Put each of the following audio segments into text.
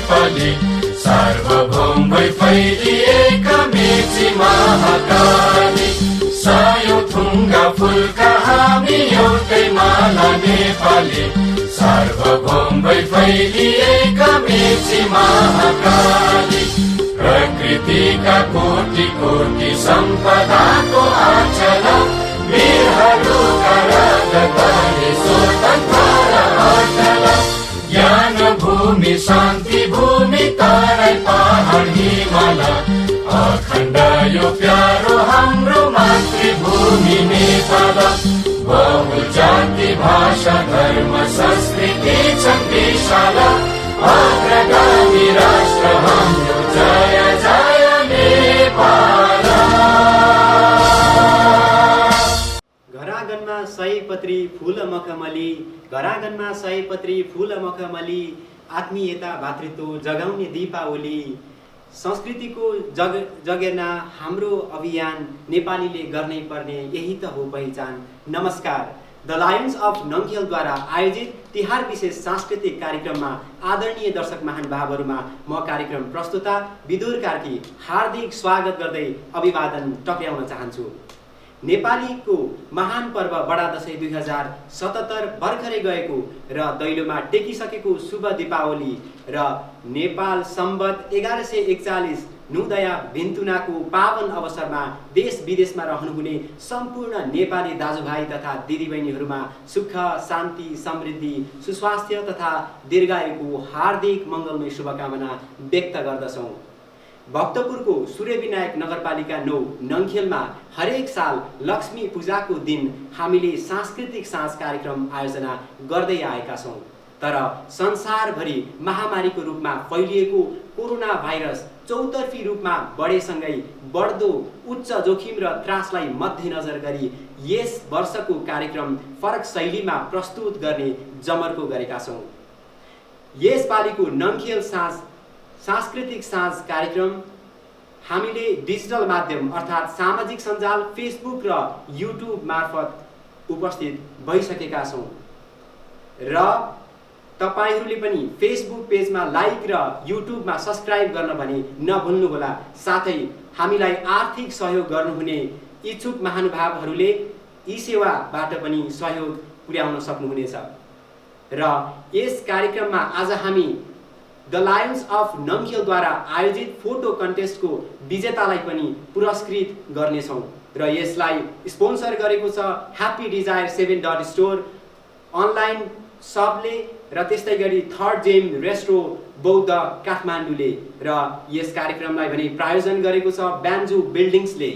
नेपाली सार्वभौम भई फैलिएका मेची महाकाली सायौं थुङ्गा फुलका हामी एउटै माला नेपाली सार्वभौम भई फैलिएका मेची महाकाली प्रकृतिका कोटि कोटि सम्पदाको आचल वीरहरूका राजधानी स्वतन्त्र र अटल ज्ञान भूमि शान्ति भूमि तराई पहाड हिमाल अखण्ड यो प्यारो हाम्रो मातृभूमि नेपाल बहु जाति भाषा धर्म संस्कृति छन् विशाल अग्रगामी राष्ट्र हाम्रो जय जय नेपाल। घरागनमा सयपत्री फूल मखमली घरागनमा सयपत्री फूल मखमली आत्मीयता भातृत्व जगाउने दीपावली संस्कृतिको जगेर्ना हाम्रो अभियान नेपालीले गर्नै पर्ने यही त हो पहिचान। नमस्कार, द लायन्स अफ नङखेलद्वारा आयोजित तिहार विशेष सांस्कृतिक कार्यक्रममा आदरणीय दर्शक महानुभावहरूमा म कार्यक्रम प्रस्तुता विदुर कार्की हार्दिक स्वागत गर्दै अभिवादन टक्र्याउन चाहन्छु। नेपालीको महान पर्व बडा दशैं 2077 भर्खरै गएको र दैलोमा टेकिसकेको शुभ दीपावली र नेपाल सम्वत 1141 नुदया भिन्तुनाको पावन अवसरमा देश विदेशमा रहनुहुने सम्पूर्ण नेपाली दाजुभाइ तथा दिदीबहिनीहरूमा सुख शान्ति समृद्धि सुस्वास्थ्य तथा दीर्घायुको हार्दिक मङ्गलमय शुभकामना व्यक्त गर्दछौँ। भक्तपुरको सूर्यविनायक नगरपालिका 9 नङखेलमा हरेक साल लक्ष्मी पूजाको दिन हामीले सांस्कृतिक साँझ कार्यक्रम आयोजना गर्दै आएका छौँ। तर संसारभरि महामारीको रूपमा फैलिएको कोरोना भाइरस चौतर्फी रूपमा बढेसँगै बढ्दो उच्च जोखिम र त्रासलाई मध्यनजर गरी यस वर्षको कार्यक्रम फरक शैलीमा प्रस्तुत गर्ने जमर्को गरेका छौँ। यसपालिको नङखेल सांस्कृतिक साँझ कार्यक्रम हामीले डिजिटल माध्यम अर्थात् सामाजिक सञ्जाल फेसबुक र युट्युब मार्फत उपस्थित भइसकेका छौँ र तपाईहरूले पनि फेसबुक पेजमा लाइक र युट्युबमा सब्स्क्राइब गर्न भने नभुल्नुहोला। साथै हामीलाई आर्थिक सहयोग गर्नुहुने इच्छुक महानुभावहरूले यी सेवाबाट पनि सहयोग पुर्याउन सक्नुहुनेछ। र यस कार्यक्रममा आज हामी द लायन्स अफ नङखेलद्वारा आयोजित फोटो कन्टेस्टको विजेतालाई पनि पुरस्कृत गर्नेछौँ र यसलाई स्पोन्सर गरेको छ ह्याप्पी डिजायर 7 स्टोर अनलाइन सबले र त्यस्तै गरी थर्ड जेम रेस्ट्रो बौद्ध काठमाडौँले र यस कार्यक्रमलाई भने प्रायोजन गरेको छ ब्यान्जु बिल्डिङ्सले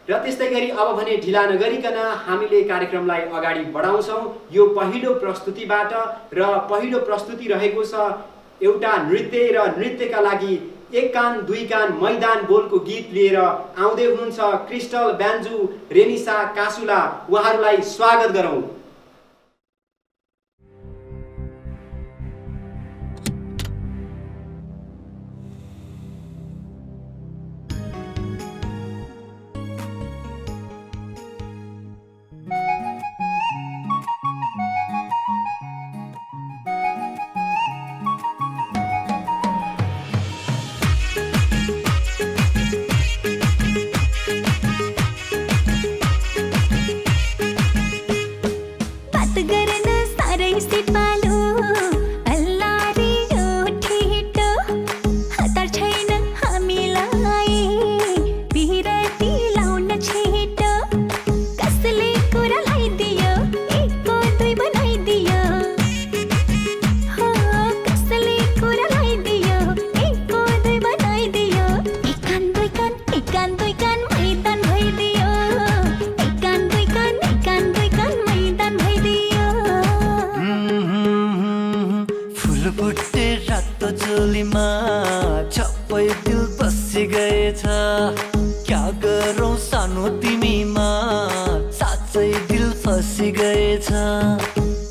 र त्यस्तै गरी अब भने ढिला नगरिकन हामीले कार्यक्रमलाई अगाडि बढाउँछौँ। यो पहिलो प्रस्तुतिबाट र पहिलो प्रस्तुति रहेको छ एउटा नृत्य र नृत्यका लागि एक कान दुई कान मैदान बोलको गीत लिएर आउँदै हुनुहुन्छ क्रिस्टल ब्यान्जु रेनिसा कासुला। उहाँहरूलाई स्वागत गरौँ।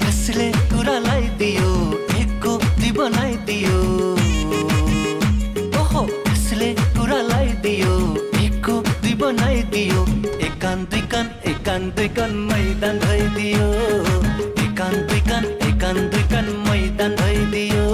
कसले कुरालाई दियो एक कोप्ती बनाइदियो ओहो कसले कुरालाई दियो एक कोप्ती बनाइदियो एकान दुई कान मैदान भइदियो एकान दुई कान मैदान भइदियो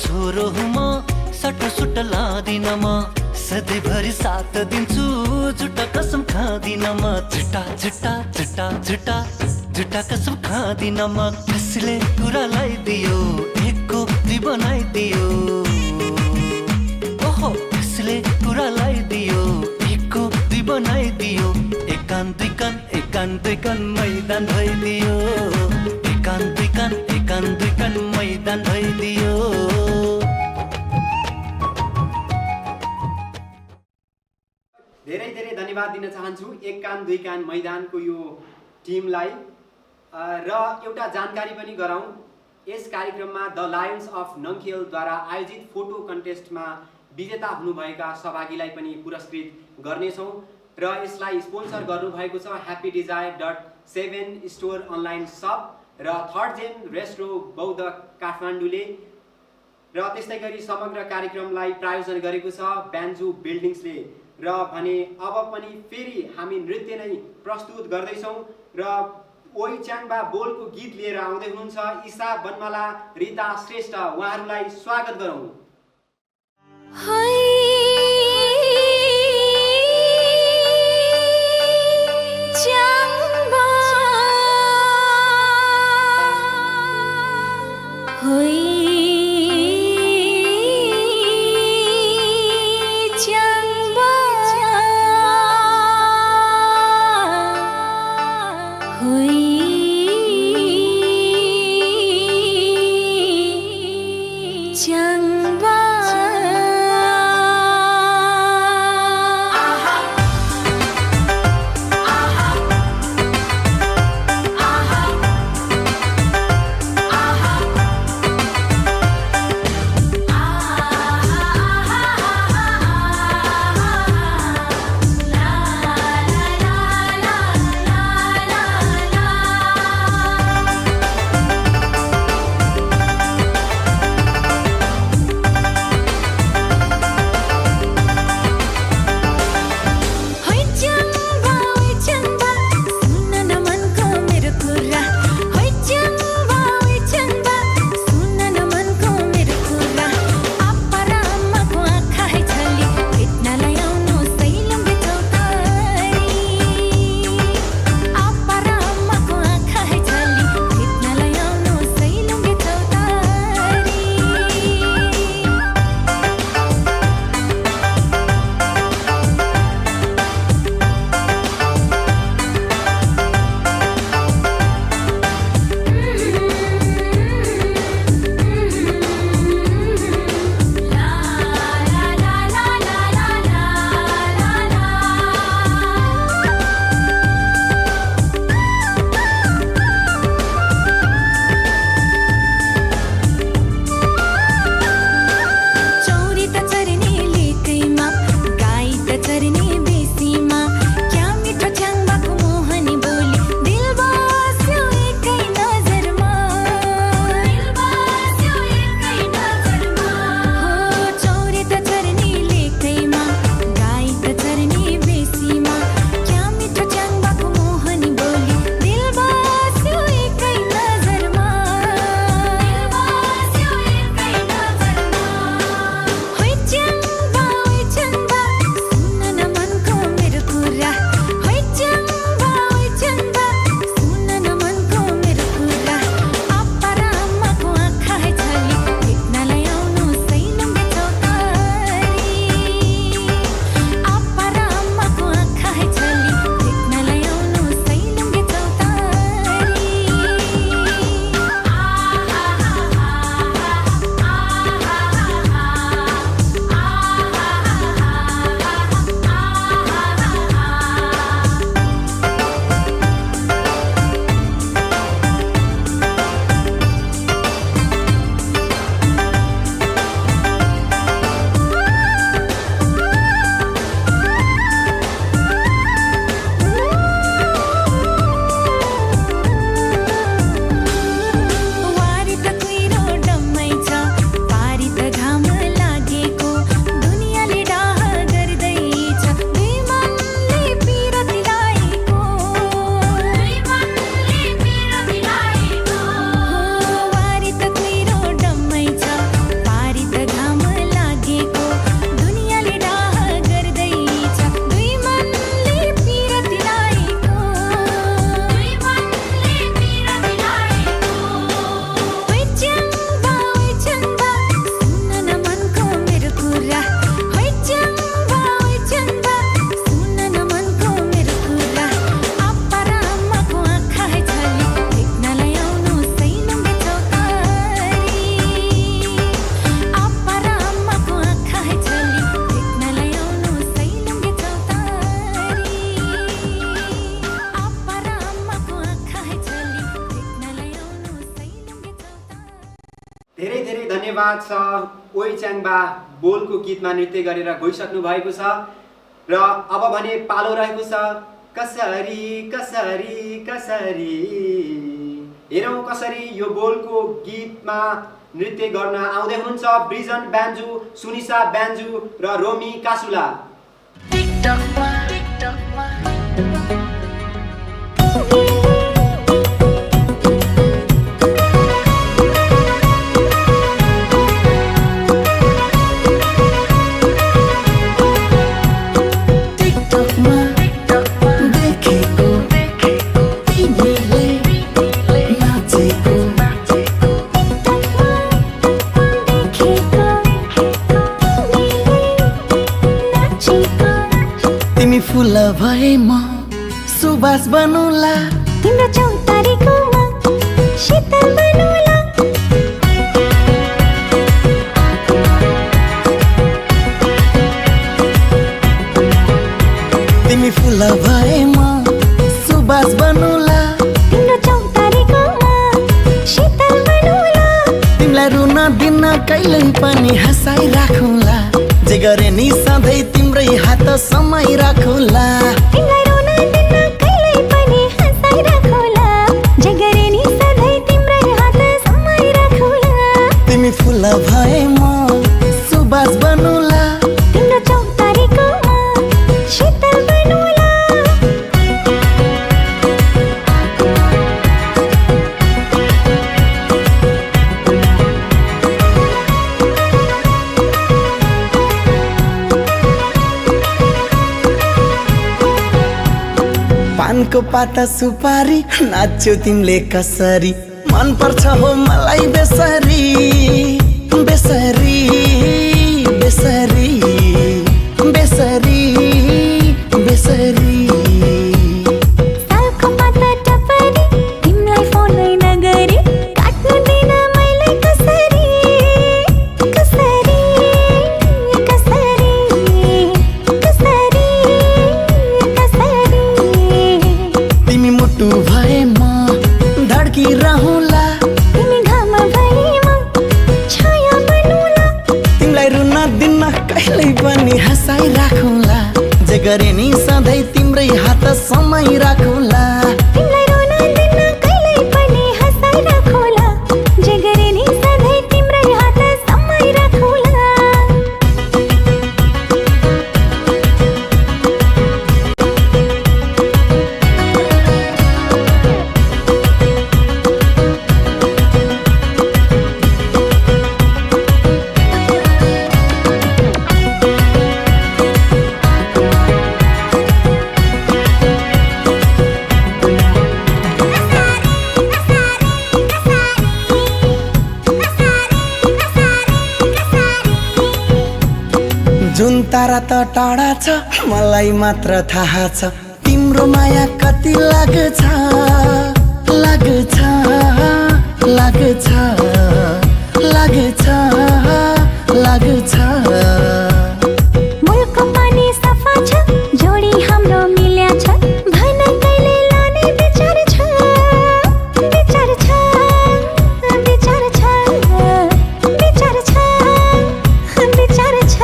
छोरो हुँ म सटो सुट लादिन म सधैँभरि साथ दिन्छु झुटा कसम खादिन म झुटा झुटा झुटा झुटा झुटा कसम खादिन म कसले कुरा लगाइदियो एकको दुई बनाइदियो ओहो कसले कुरा लगाइदियो एकको दुई बनाइदियो एकान दुई कान मैदान भइदियो एकान दुई कान मैदान भइदियो धेरै धेरै धन्यवाद दिन चाहन्छु एक कान दुई कान मैदानको यो टिमलाई र एउटा जानकारी पनि गराउँ यस कार्यक्रममा द लायन्स अफ नङखेलद्वारा आयोजित फोटो कन्टेस्टमा विजेता हुनुभएका सहभागीलाई पनि पुरस्कृत गर्नेछौँ र यसलाई स्पोन्सर गर्नुभएको छ happydesire.7 स्टोर अनलाइन सप र थर्ड जेन रेस्ट्रो बौद्ध काठमाडौँले र त्यस्तै गरी समग्र कार्यक्रमलाई प्रायोजन गरेको छ ब्यान्जु बिल्डिङ्सले र भने अब पनि फेरि हामी नृत्य नै प्रस्तुत गर्दैछौँ र ओइ च्याङबा बोलको गीत लिएर आउँदै हुनुहुन्छ ईशा बनमाला रिता श्रेष्ठ उहाँहरूलाई स्वागत गरौँ धन्यवाद छ। ओइ च्याङबा बोलको गीतमा नृत्य गरेर गइसक्नु भएको छ र अब भने पालो रहेको छ कसरी कसरी कसरी। हेरौँ कसरी यो बोलको गीतमा नृत्य गर्न आउँदै हुनुहुन्छ ब्रिजन ब्यान्जु, सुनिसा ब्यान्जु र रोमी कासुला। फूल भए म सुबास बनौला, तिम्रो चौतारीकोमा शीतल बनौला। तिमी फूल भए म सुबास बनौला, तिम्रो चौतारीकोमा शीतल बनौला। तिमीलाई रुन दिन कहिल्यै पनि हँसाइ राखौला, जे गरे नि सधैँ तिम्रै हात समय राखौला। तिमीलाई रुन दिन कहिल्यै पनि हँसाइ राखौला, जे गरे नि सधैँ तिम्रै हात समय राखौला। तिमी फूल भए म सुबास बनौला, तिम्रो चौतारीकोमा शीतल बनौला। पानको पाता सुपारी नाच्यो तिमीले कसरी, मन पर्छ हो मलाई बेसरी बेसरी बेसरी बेसरी बेसरी। सालको पाता टपरी तिमीलाई फोनै नगरी, काट्नु दिन मैले कसरी कसरी कसरी कसरी कसरी। तिमी मुटु भए म धड्किरहँला, तिमी घाम भए म छाया बनौला। तिमीलाई रुन दिन कहिल्यै पनि हँसाइ राखौला, जे गरे नि सधैँ तिम्रै हात समय राखौला। तिमीलाई रुन दिन कहिल्यै पनि हँसाइ राखौला, जे गरे नि सधैँ तिम्रै हात समय राखौला। जुन तारा त टाढा छ मलाई मात्र थाहा छ, तिम्रो माया कति लाग्छ लाग्छ लाग्छ लाग्छ लाग्छ। मुलको पानी सफा छ, जोडी हाम्रो मिल्या छ, भन कहिले लाने विचार छ विचार छ विचार छ विचार छ विचार छ।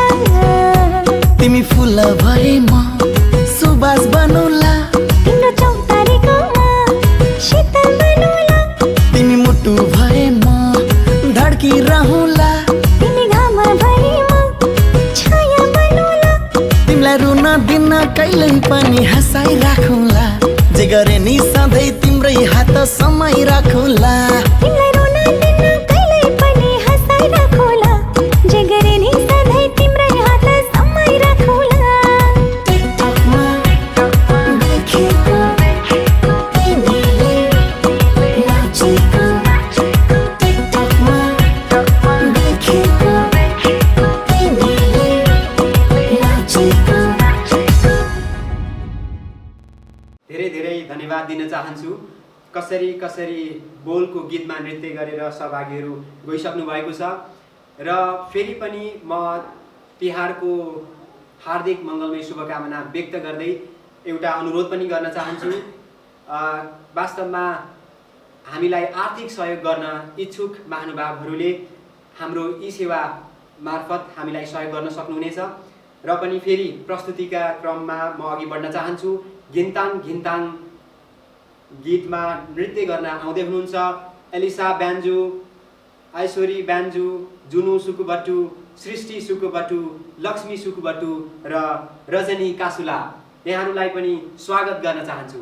तिमी फूल भए म सुबास बनौला, तिम्रो चौतारीकोमा शीतल बनौला। तिमी मुटु भए म धड्किरहँला, तिमी घाम भए म छाया बनौला। तिमीलाई रुन दिन कहिल्यै पनि हँसाइ राखौला, जे गरे नि सधैँ तिम्रै हात समय राखौला। तिमीलाई रुन दिन कहिल्यै पनि हँसाइ राखौला, जे गरे नि सधैँ तिम्रै हात समय राखौला। टिकटकमा देखेको तिमीले नाचेको, टिकटकमा देखेको तिमीले नाचेको। धेरै धेरै धन्यवाद दिन चाहन्छु। कसरी कसरी बोलको गीतमा नृत्य गरेर सहभागीहरू गइसक्नु भएको छ र फेरि पनि म तिहारको हार्दिक मङ्गलमय शुभकामना व्यक्त गर्दै एउटा अनुरोध पनि गर्न चाहन्छु। वास्तवमा हामीलाई आर्थिक सहयोग गर्न इच्छुक महानुभावहरूले हाम्रो ई सेवा मार्फत हामीलाई सहयोग गर्न सक्नुहुनेछ। र पनि फेरि प्रस्तुतिका क्रममा म अघि बढ्न चाहन्छु। घिन्ताङ घिन्ताङ गीतमा नृत्य गर्न आउँदै हुनुहुन्छ एलिसा ब्यान्जु, ऐश्वरी ब्यान्जु, जुनु सुकुबटु, सृष्टि सुकुबटु, लक्ष्मी सुकुबटु र रजनी कासुला। यहाँहरूलाई पनि स्वागत गर्न चाहन्छु।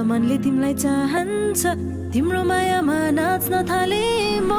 मनले तिमीलाई चाहन्छ, तिम्रो मायामा नाच्न थाले म।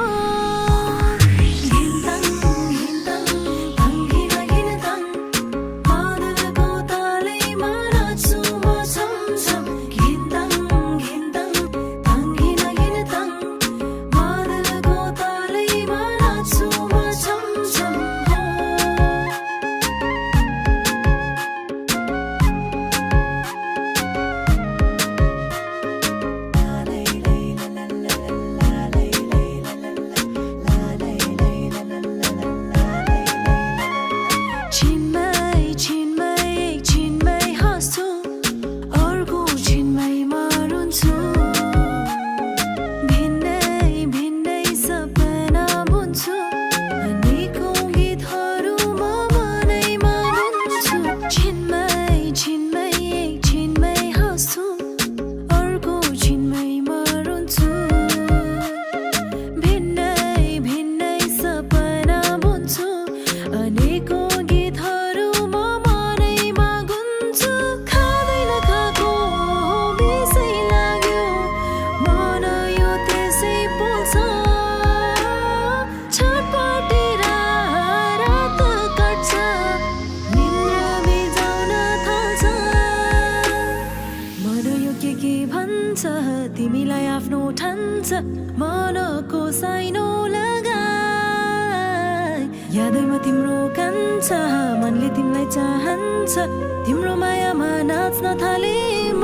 तिमीलाई आफ्नो ठान्छ मनको साइनो लगाई, यादैमा तिम्रो कान्छ, मनले तिमीलाई चाहन्छ, तिम्रो मायामा नाच्न थाले म।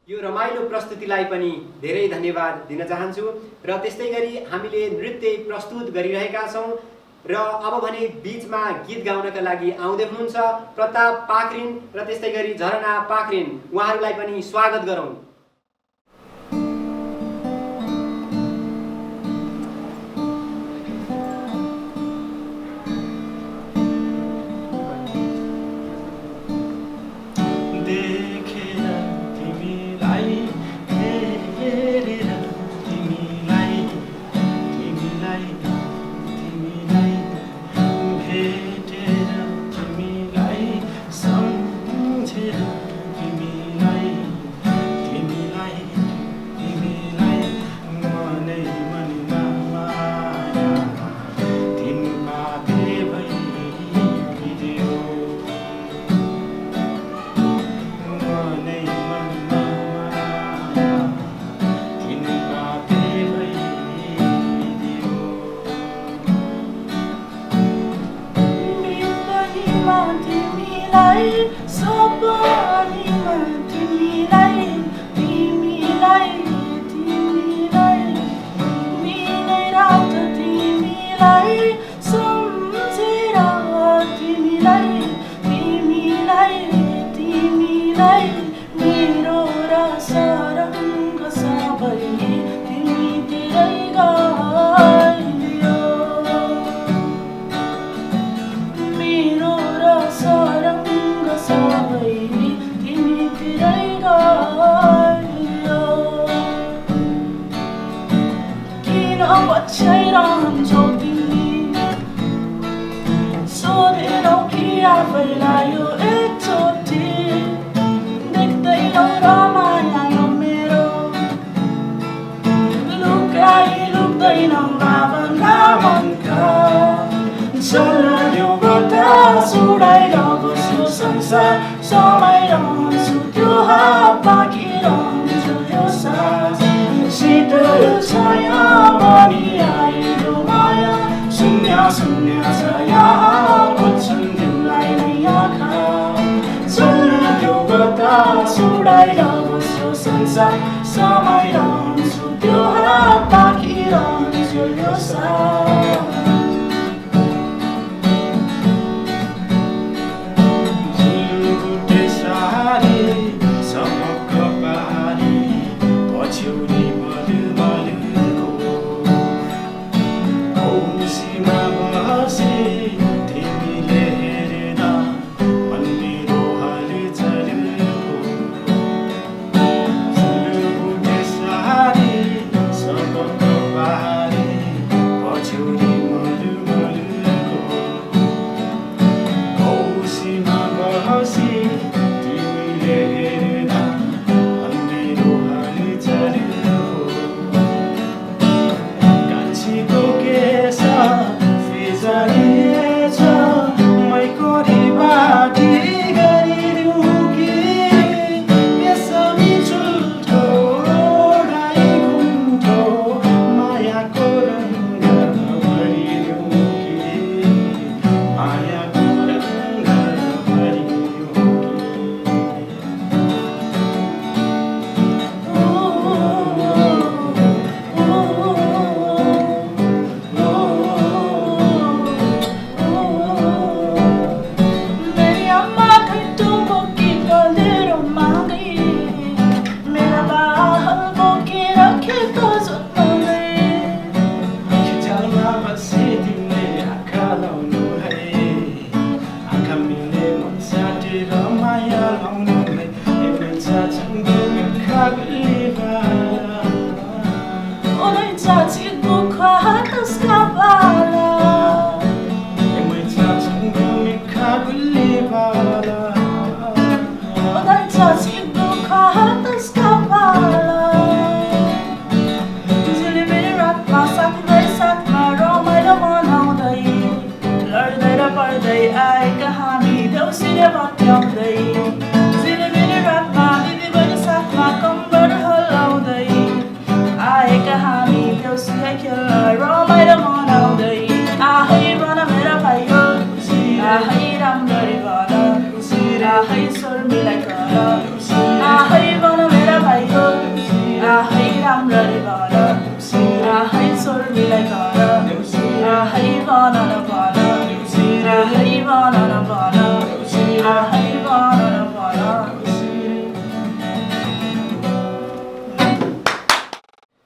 यो रमाइलो प्रस्तुतिलाई पनि धेरै धन्यवाद दिन चाहन्छु। र त्यस्तै गरी हामीले नृत्य प्रस्तुत गरिरहेका छौँ र अब भने बीचमा गीत गाउनका लागि आउँदै हुनुहुन्छ प्रताप पाखरिन र त्यस्तै गरी झरना पाखरिन। उहाँहरूलाई पनि स्वागत गरौँ। भावना मनका चल्यो बतास उडाइरहन्छु संसार समाइरहन्छु त्यो हात बाँकी रहन्छ यो सास शीतल छाया बनी आइलो माया शून्य शून्य छ यहाँ बुझ्छन् तिमीलाई नै आँखा चल्यो बतास उडाइरहन्छु संसार समाइरहन्छु त्यो हात बाँकी रहन्छ यो सास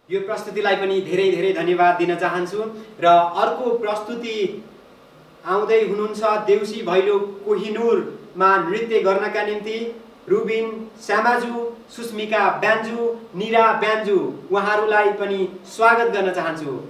यो प्रस्तुतिलाई पनि धेरै धेरै धन्यवाद दिन चाहन्छु र अर्को प्रस्तुति आउँदै हुनुहुन्छ देउसी भैलो कोहिनुरमा नृत्य गर्नका निम्ति रुबिन श्यामाजु सुस्मिका ब्यान्जु निरा ब्यान्जु उहाँहरूलाई पनि स्वागत गर्न चाहन्छु।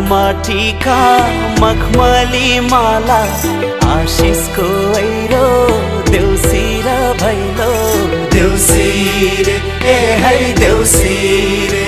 माटीका मखमली माला आशिषको ऐरो देउसी र भैलो देउसी रे ए है देउसी रे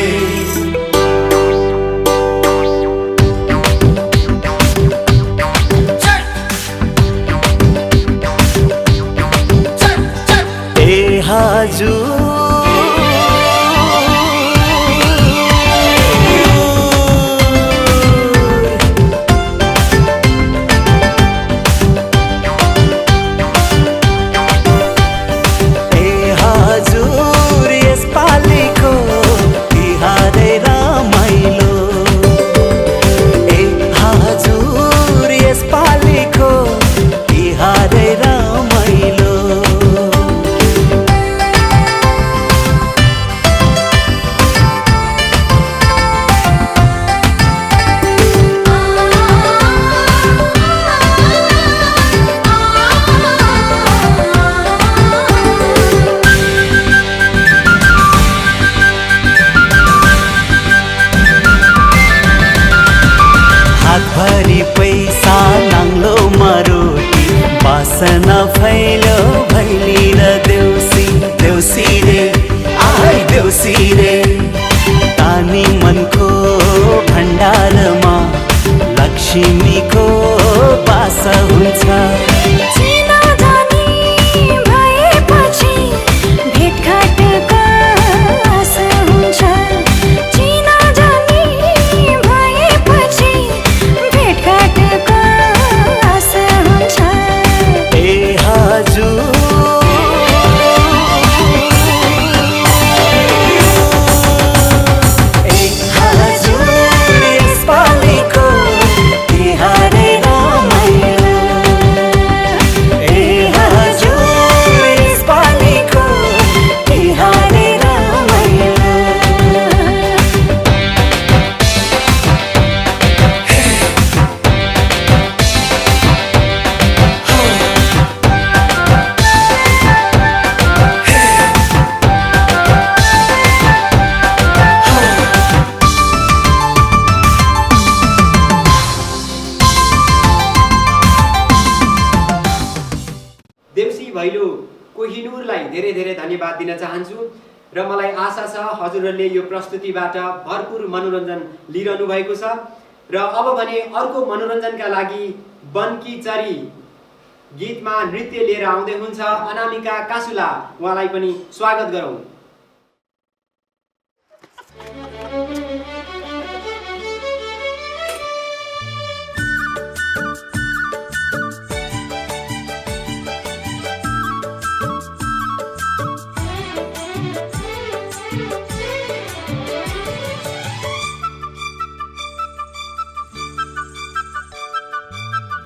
वासना फैल्यो भैली र देउसी देउसी रे आइ देउसी रे तानी मनको भण्डारमा लक्ष्मीको बास हुन्छ चिना जानी भएपछि भेटघाटका आस हुन्छ चिना जानी भएपछि भेटघाटका आस हुन्छ ए हजुर ए हजुर यसपालिको तिहारै रमाइलो ए हजुर यसपालिको तिहारै रमाइलो देउसी भैलो कोहिनुरलाई धेरै धेरै धन्यवाद दिन चाहन्छु र मलाई आशा छ हजुरहरूले यो प्रस्तुतिबाट भरपुर मनोरञ्जन लिइरहनु भएको छ र अब भने अर्को मनोरञ्जनका लागि बनकी चरी गीतमा नृत्य लिएर आउँदै हुन्छ अनामिका कासुला उहाँलाई पनि स्वागत गरौँ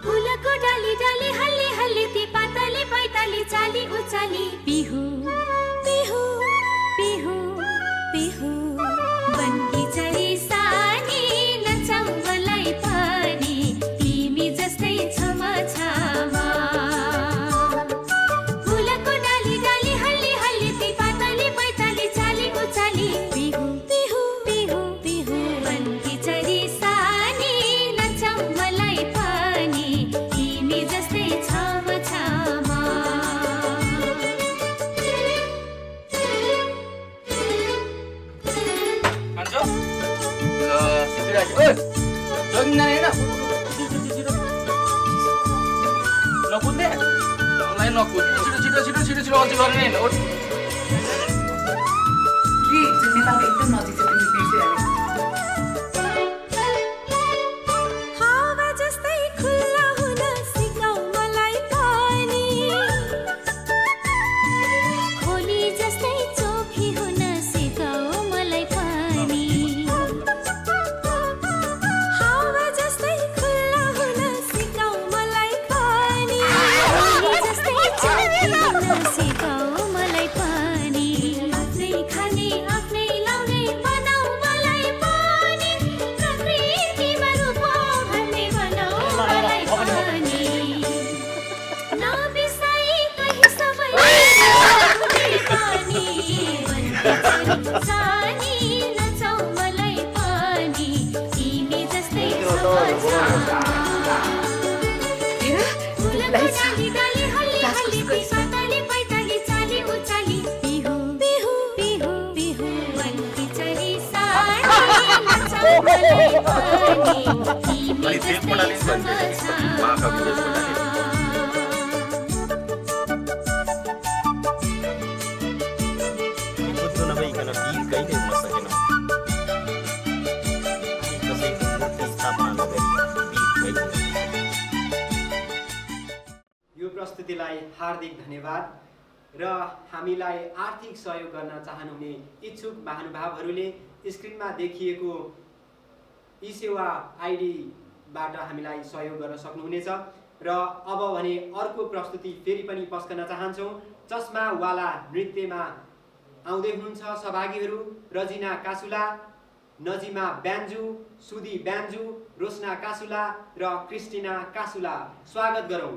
फुलको डाली डाली हल्ली हल्ली ती पातली पैताली चाली उचाली बिहु बिहु बिहु बिहु बनकी चरी सानी नचाउ मलाई पनि तिमी जस्तै छमा छमा फुलको डाली डाली हल्ली हल्ली ती पातली पैताली चाली उचाली बिहु बिहु बिहु बिहु बनकी चरी सानी नचाउ मलाई पनि तिमी जस्तै छमा छमा हावा जस्तै खुल्ला हुन सिकाउ मलाई पनि खोली जस्तै चोखी हुन सिकाउ मलाई पनि हावा जस्तै खुल्ला हुन सिकाउ मलाई पनि खोली जस्तै चोखी हुन सिकाउ मलाई पनि आफ्नै खाने आफ्नै लाउने बनाउ मलाई पनि प्रकृतिमा रूपो भन्ने बनाउ मलाई पनि नबिसाई कहीँ समय पनि बनकी चरी सानी नचाउ मलाई पनि तिमी जस्तै फुलको डाली डाली हल्ली हल्ली ती पातली पैताली चाली उचाली बिहु बिहु बिहु बिहु बनकी चरी सानी नचाउ मलाई पनि तिमी जस्तै छमा छमा बुझ्नु नभइकन वीर कहिले हुन सकेन कसैको मूर्ति स्थापना नगरी वीर कहिले यो प्रस्तुतिलाई हार्दिक धन्यवाद र हामीलाई आर्थिक सहयोग गर्न चाहनुहुने इच्छुक महानुभावहरूले स्क्रिनमा देखिएको ई-सेवा आइडीबाट हामीलाई सहयोग गर्न सक्नुहुनेछ र अब भने अर्को प्रस्तुति फेरि पनि पस्कन चाहन्छौँ चस्मावाला नृत्यमा आउँदै हुनुहुन्छ सहभागीहरू रजिना कासुला नजिमा ब्यान्जु सुदी ब्यान्जु रोशना कासुला र क्रिस्टिना कासुला स्वागत गरौँ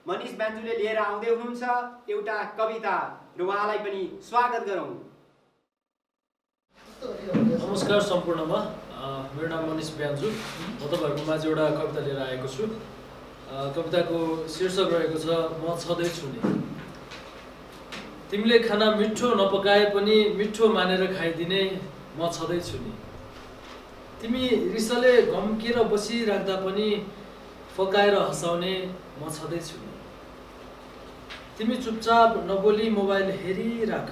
मनिष ब्यान्जुले लिएर आउँदै हुनुहुन्छ एउटा कविता र उहाँलाई पनि स्वागत गरौँ। नमस्कार सम्पूर्णमा, मेरो नाम मनिष ब्यान्जु। म तपाईँहरूको माझ एउटा कविता लिएर आएको छु। कविताको शीर्षक रहेको छ म छँदैछु नि। तिमीले खाना मिठो नपकाए पनि मिठो मानेर खाइदिने म छँदैछु नि। तिमी रिसले घम्केर बसिराख्दा पनि फकाएर हँसाउने म छँदैछु नि। तिमी चुपचाप नबोली मोबाइल हेरिराख।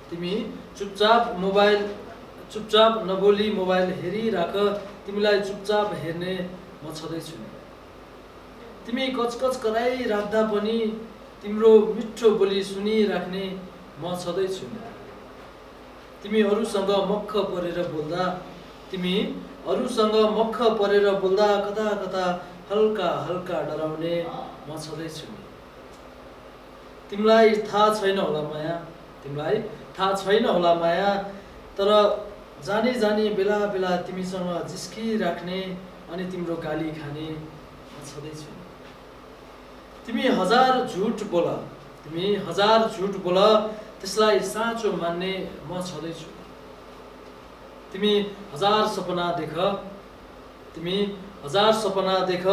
तिमी चुपचाप नबोली मोबाइल हेरिराख। तिमीलाई चुपचाप हेर्ने म छँदैछु नि। तिमी कचकच कराइराख्दा पनि तिम्रो मिठो बोली सुनिराख्ने म छँदैछु नि। तिमी अरूसँग मक्ख परेर बोल्दा कता कता हल्का हल्का डराउने म छँदैछु नि। तिमीलाई थाहा छैन होला माया, तर जानी जानी बेला बेला तिमीसँग जिस्किराख्ने अनि तिम्रो गाली खाने म छँदैछु नि। तिमी हजार झुट बोल त्यसलाई साँचो मान्ने म छँदैछु। तिमी हजार सपना देख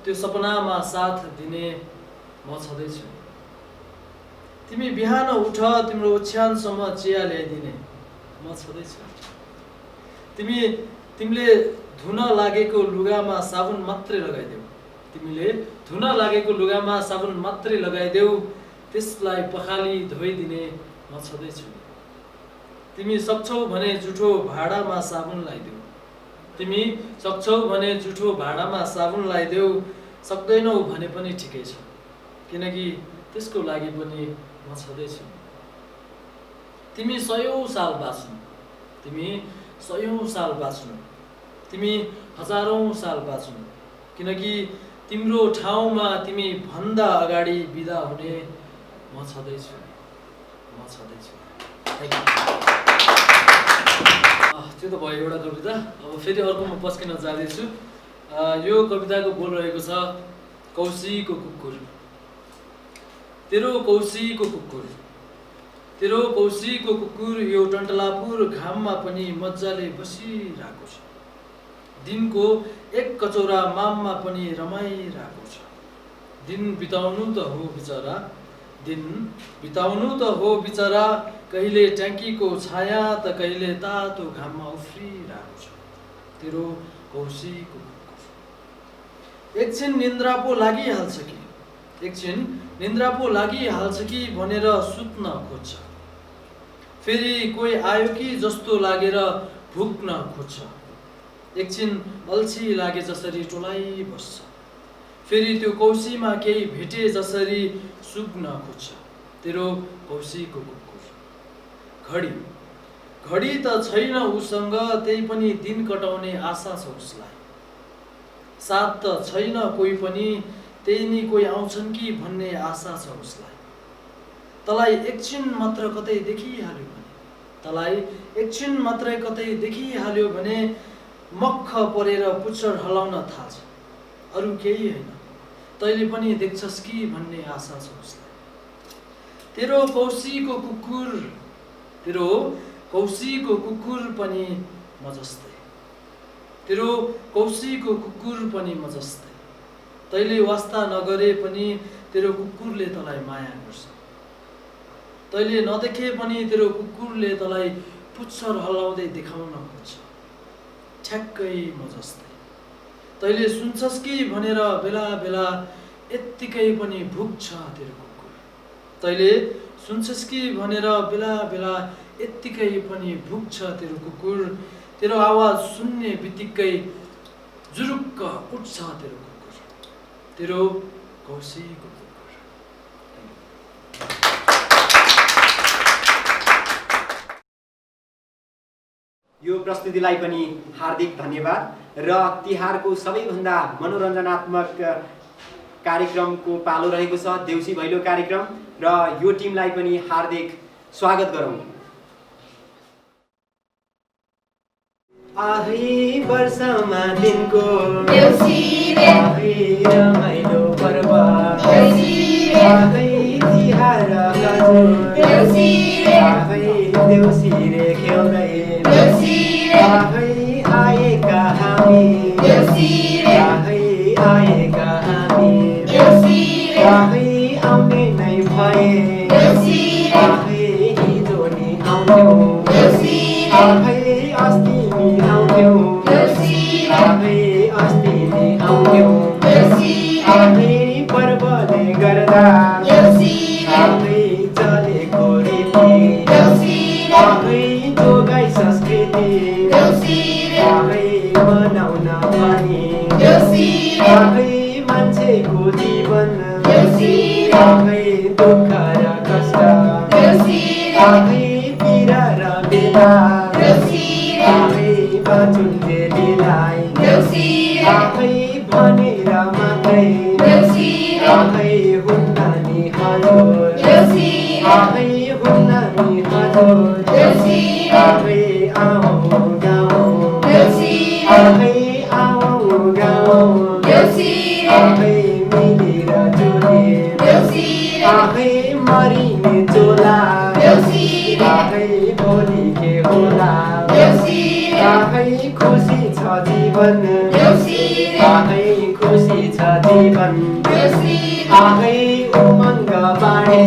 त्यो सपनामा साथ दिने म छँदैछु। तिमी बिहान उठ तिम्रो ओछ्यानसम्म चिया ल्याइदिने म छँदैछु। तिमीले धुन लागेको लुगामा साबुन मात्रै लगाइदेऊ, त्यसलाई पखाली धोइदिने म छँदैछु। तिमी सक्छौ भने जुठो भाडामा साबुन लगाइदेऊ, सक्दैनौ भने पनि ठिकै छ, किनकि त्यसको लागि पनि म छँदैछु। तिमी 100 साल बाँच्नु, तिमी हजारौं साल बाँच्नु, किनकि तिम्रो ठाउँमा तिमी भन्दा अगाडि बिदा हुने म छँदैछु। त्यो त भयो एउटा कविता। अब फेरि अर्कोमा पस्किन जाँदैछु। यो कविताको बोल रहेको छ कौशीको कुकुर। तेरो कौशीको कुकुर यो टन्टलापुर घाममा पनि मजाले बसिरहेको छ। दिनको एक कचौरा माममा पनि रमाइरहेको छ। दिन बिताउनु त हो बिचरा, कहिले ट्याङ्कीको छाया त कहिले तातो घाममा उफ्रिरहेको छ। तेरो कौशीको कुकुर एकछिन निन्द्रा पो लागिहाल्छ कि भनेर सुत्न खोज्छ। फेरि कोही आयो कि जस्तो लागेर भुक्न खोज्छ। एकछिन अल्छी लागे जसरी टोलाइ बस्छ। फेरि त्यो कौशीमा केही भेटे जसरी सुक्न खोज्छ। तेरो कौशीको कुकुर घडी त छैन उसँग, त्यही पनि दिन कटाउने आशा छ उसलाई। साथ त छैन कोही पनि, त्यही नि कोही आउँछन् कि भन्ने आशा छ उसलाई। तलाई एकछिन मात्र कतै देखिहाल्यो भने मक्ख परेर पुच्छर हलाउन थाल्छ। अरू केही होइन, तैँले पनि देख्छस् कि भन्ने आशा छ उसलाई। तेरो कौशीको कुकुर पनि म जस्तै। तैँले वास्ता नगरे पनि तेरो कुकुरले तँलाई माया गर्छ। तैँले नदेखे पनि तेरो कुकुरले तँलाई पुच्छर हल्लाउँदै देखाउन खोज्छ। ठ्याक्कै म जस्तै। तैँले सुन्छस् कि भनेर बेला बेला यत्तिकै पनि भुक्छ तेरो कुकुर। तेरो आवाज सुन्ने बित्तिकै जुरुक्क उठ्छ तेरो कुकुर। तेरो कौशीको कुकुर। यो प्रस्तुतिलाई पनि हार्दिक धन्यवाद। र तिहारको सबैभन्दा मनोरञ्जनात्मक कार्यक्रमको पालो रहेको छ देउसी भैलो कार्यक्रम, र यो टिमलाई पनि हार्दिक स्वागत गरौँ। आही वर्षमा दिनको देउसी रे, आही रमाइलो पर्व देउसी आखै तिहार हजुर आखै देउसिरे खेल्दै आखै आएका हामी आखै आएका हामी आखै आउने नै भए आखै हिजो नि आउँथ्यौ आखै अस्ति नि आउँथ्यौ आखै अस्ति नि आउँथ्यौ आखै पर्वले गर्दा आखै चलेको रीति आखै जोगाई संस्कृति आखै मनाउन पनि आखै मान्छेको जीवन आखै दुःख र कष्ट आखै पीडा र बेला आखै बाँचुन् बेलीलाई आखै भनेर मात्रै आखै हुन्न नि हजुर आखै हुन्न नि हजुर आखै आऊ गाउँ आखै आऊ गाउँ आखै मिलेर जुले आखै मरिने चोला आखै भोलि के होला आखै खुसी छ जीवन आखै खुसी छ जीवन आखै उमङ्ग बाँडे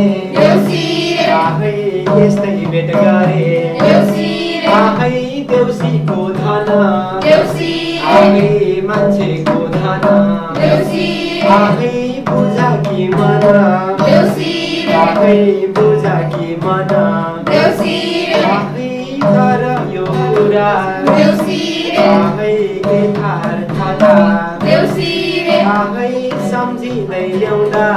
आखै यस्तै भेट गरे आखै देउसीको धन आखै मान्छेको धन आखै पूजा कि मन आखै पूजा कि मन आखै तर यो कुरा आखै यथार्थता आखै सम्झिँदै ल्याउँदा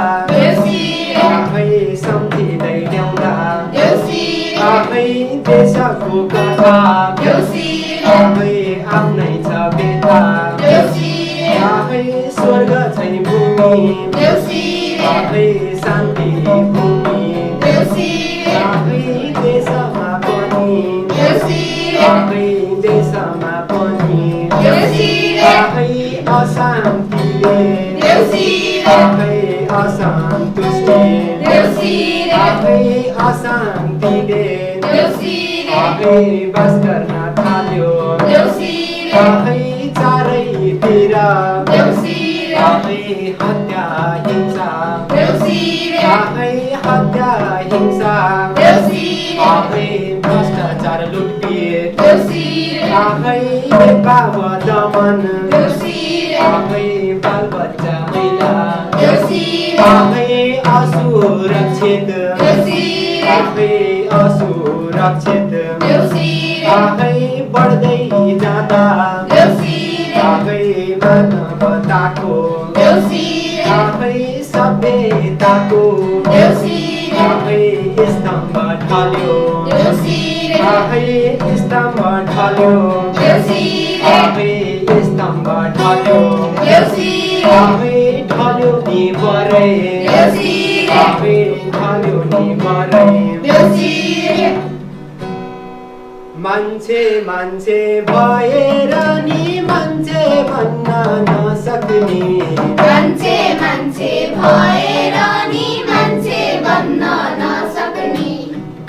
आखै सम्झिँदै ल्याउँदा आखै देशको कथा आखै आफ्नै छ बेथा आखै स्वर्ग छै भूमि आखै शान्ति भूमि आखै देशमा पनि आखै देशमा पनि आखै अशान्तिले आखै असन्तुष्टि आखै अशान्तिले आखै बास गर्न थाल्यो आखै चारैतिर आखै हत्या हिंसा आखै हत्या हिंसा आखै भ्रष्टाचार लुटपिट आखै भेदभाव दमन आखै बालबच्चा महिला आखै असुरक्षित आखै असुरक्षित आखै बढ्दै जाँदा आखै मानवताको आखै सभ्यताको आखै स्तम्भ ढल्यो आखै स्तम्भ ढल्यो आखै स्तम्भ ढल्यो आखै ढल्यो नि बरै आखै ढल्यो नि बरै मान्छे मान्छे भएर नि मान्छे भन्न नसक्ने मान्छे मान्छे भएर नि मान्छे भन्न नसक्ने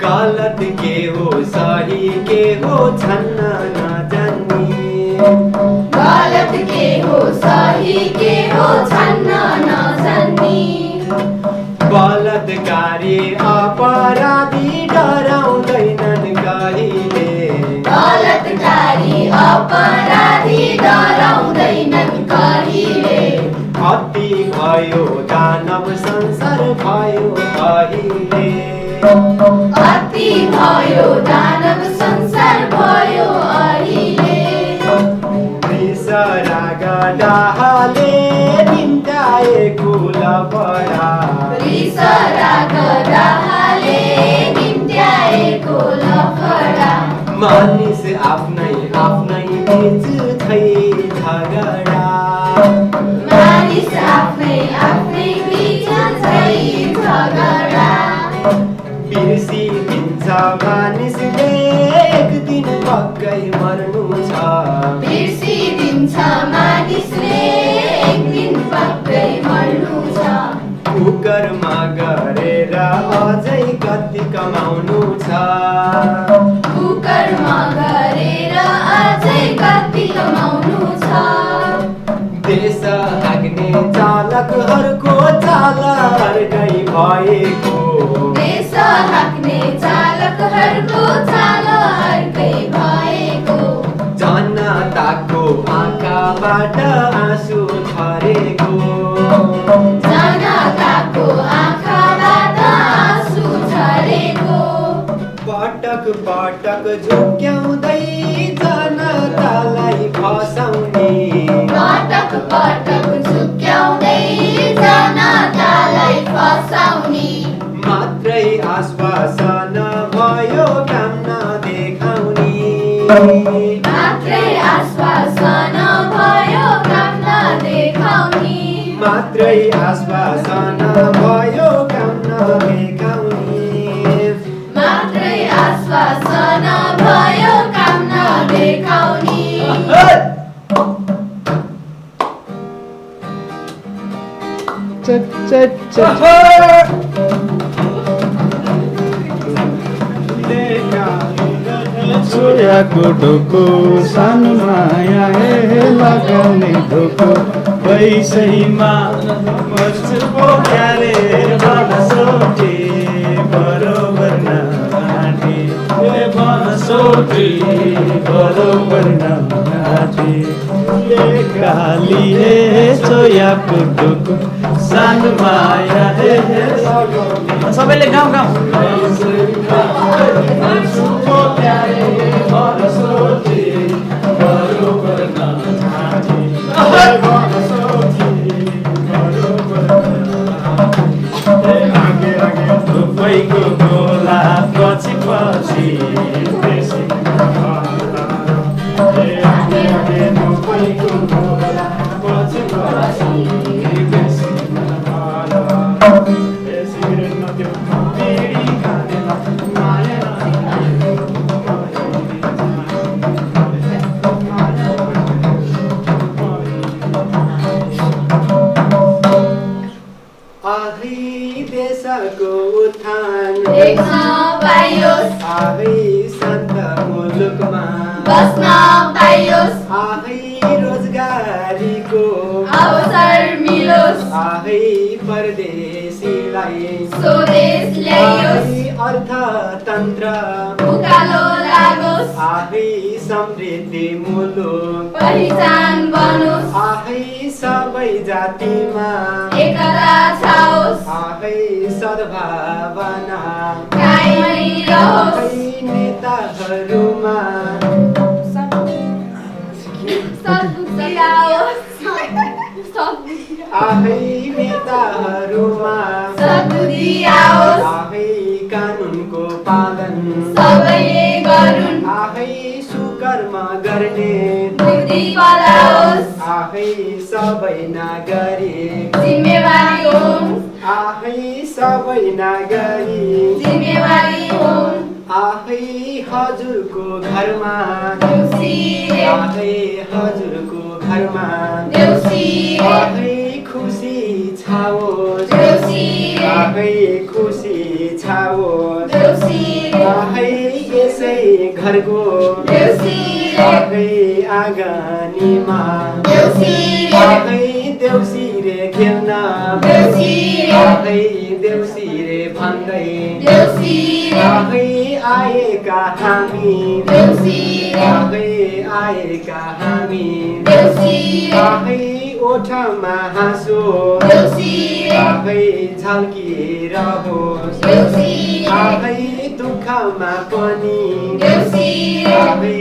गलत के हो सही के हो छन्न नजान्ने गलत के हो सही के हो छन्न नजान्ने बलात्कारी अपराधी डराउँदैनन् कहिले बलात्कारी अपराधी डराउँदैनन् कहिले अति भयो दानव संसार भयो अहिले अति भयो दानव संसार भयो अहिले रिस राग डाहले निम्त्याएको लफडा रिस राग डाहले निम्त्याएको लफडा मानिस आफ्नै आफ्नै बीच छै झगडा मानिस आफ्नै आफ्नै बीच छै झगडा बिर्सिदिन्छ मानिसले एक दिन पक्कै मर्नु छ बिर्सिदिन्छ मानिसले एक दिन पक्कै मर्नु छ कुकरमा भएको देश हाक्ने चालकहरूको चालो अर्कै भएको जनताको आँखाबाट आँसु झरेको जनताको आँखाबाट आँसु झरेको पटक पटक झुक्याउँदै जनतालाई फसाउने पटक पटक झुक्याउँदै जनतालाई फसाउने मात्रै आश्वासन भयो काम नदेखाउने मात्रै आश्वासन भयो काम नदेखाउने मात्रै आश्वासन भयो काम नदेखाउने मात्रै आश्वासन भयो काम नदेखाउने छोयाको ढोको सानो माया लगाउने ढोको पैसैमा मर्छु पोख्यारे बनसोटी बरोबर नाटी बनसोटी बरोबर नाटी काली छोयाको ढोको सानो माया सबैले गाउँ तपाईँको गोला पछि पछि देशको उत्थान देख्न पाइयोस् आफै शान्त मुलुकमा बस्न पाइयोस् आफै रोजगारीको अवसर मिलोस् आफै परदेशीलाई स्वदेश ल्याइयोस् अर्थतन्त्र उकालो लागोस् आफै समृद्धि मुलुक पहिचान बनोस् आफै सबै जातिमा एकता छाओस् आफै सद्भावना कायमै रहोस् आफै नेताहरूमा सद्बुद्धि आओस् आफै नेताहरूमा सद्बुद्धि आओस् आफै कानुनको पालन सबैले गरून् आफै सुकर्म गर्ने बुद्धि पलाओस् आफै सबै नागरिक जिम्मेवारी हुन् आफै सबै नागरिक जिम्मेवारी हुन् आफै हजुरको घरमा देउसीले आफै हजुरको घरमा देउसीले आफै खुसी छाओस् देउसीले आफै खुसी छाओस् देउसीले आफै यसै घरको देउसीले आफै आँगनीमा देउसीले आफै देउसीरे खेल्न देउसीले आफै देउसीरे भन्दै देउसीले आफै आएका हामी देउसीले आफै आएका हामी देउसीले आफै ओठमा हाँसो देउसीले आफै झल्किरहोस् देउसीले आफै दुःखमा पनि देउसीले आफै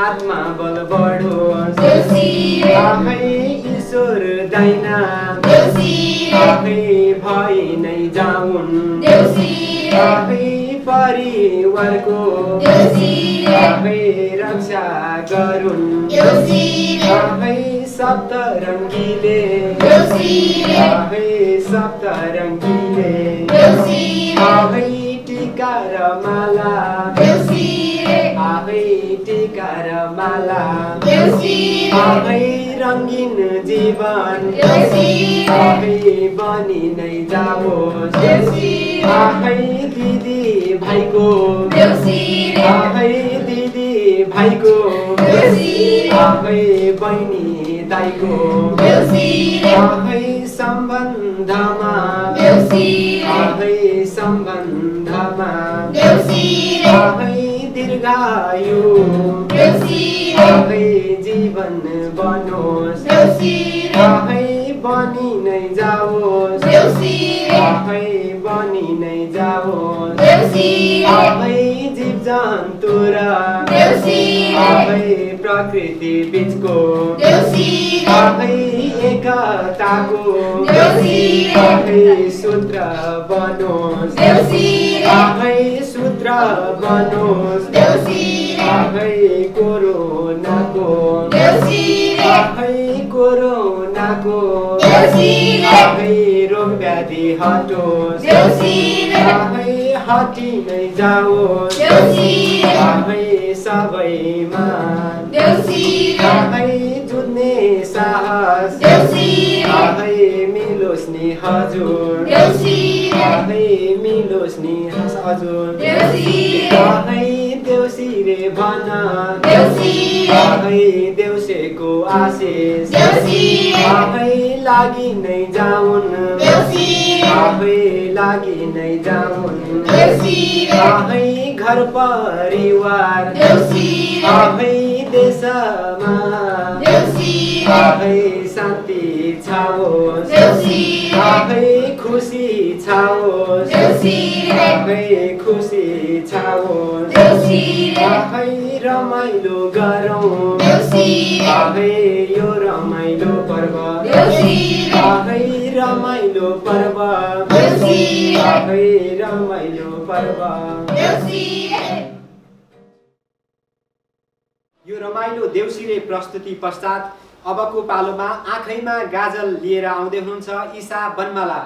आत्मा बल बढोस् देउसीले आफै ईश्वर दाइना देउसीले आफै भइ नै जाउन् देउसीले आफै परिवारको देउसीले आफै रक्षा गरून् देउसीले आफै सप्तरङ्गीले देउसीले आफै सप्तरङ्गीले देउसीले आफै टीका र माला देउसीले आफै टीका र माला देउसीले आफै रङ्गीन जीवन देउसीले आफै बनि नै जाओस् देउसीले आफै दिदी भाइको देउसीले आफै दिदी भाइको आफै बहिनी दाइको आफै सम्बन्धमा आफै सम्बन्धमा आफै दीर्घायु आफै जीवन बनोस् आफै बनी नै जाओस् आफै बनी नै जाओस् आफै जीव जन्तु र आफै प्रकृति बीचको आफै एकताको आफै सूत्र बनोस् आफै सूत्र बनोस् आफै कोरोनाको आफै कोरोनाको आफै रोग व्याधि हटोस् आफै हटि नै जाओस् आफै सबैमा आफै जुझ्ने साहस आफै मिलोस् नि हजुर आफै मिलोस् नि हजुर आफै देउसी रे भन आफै देउसेको आशिष आफै लागि नै जाउन् आफै लागि नै जाउन् आफै घर परिवार आफै देशमा आफै शान्ति छाओस् आफै खुसी छाओस् आफै खुसी छाओस् आफै रमाइलो गरौँ आफै यो रमाइलो पर्व आफै रमाइलो पर्व आफै रमाइलो पर्व यो रमाइलो देउसिरे प्रस्तुति पश्चात अबको पालोमा आँखैमा गाजल लिएर आउँदै हुनुहुन्छ ईशा बनमाला।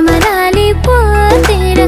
मराली पोतेर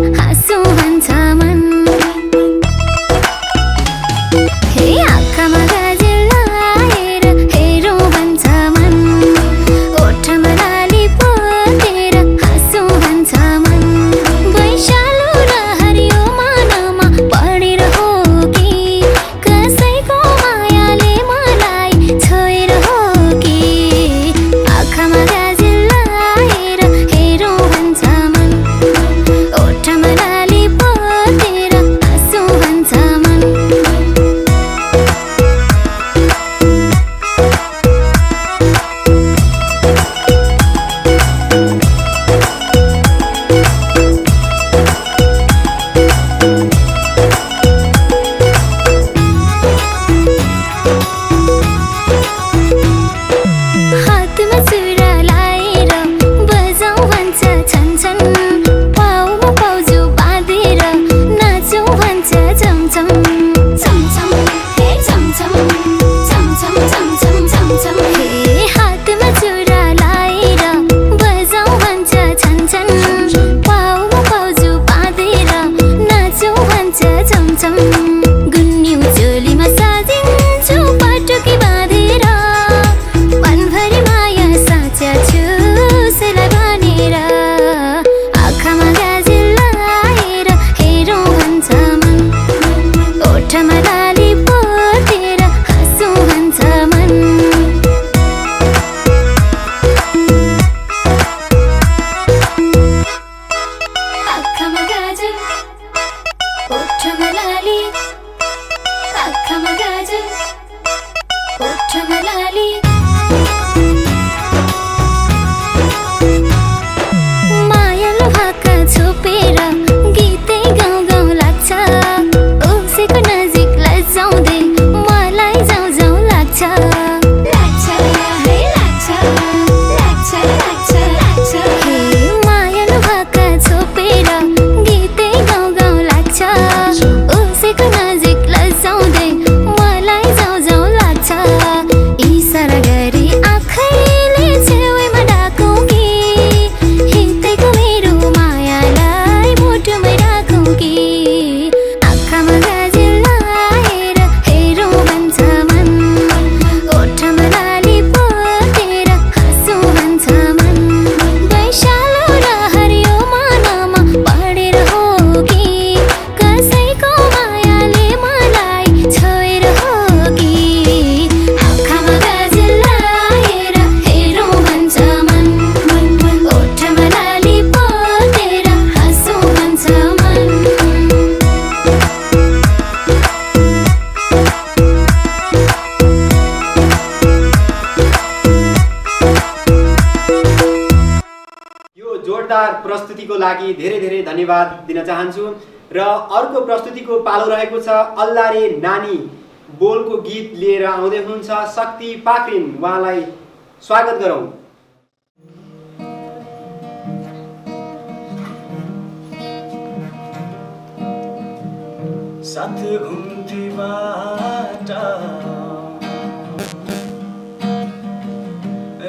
जोरदार प्रस्तुतिको लागि धेरै धेरै धन्यवाद दिन चाहन्छु र अर्को प्रस्तुतिको पालो रहेको छ अल्ला रे नानी बोलको गीत लिएर आउँदै हुनुहुन्छ शक्ति पाक्रिन। उहाँलाई स्वागत गरौँ। साथ घुम्ती बाटा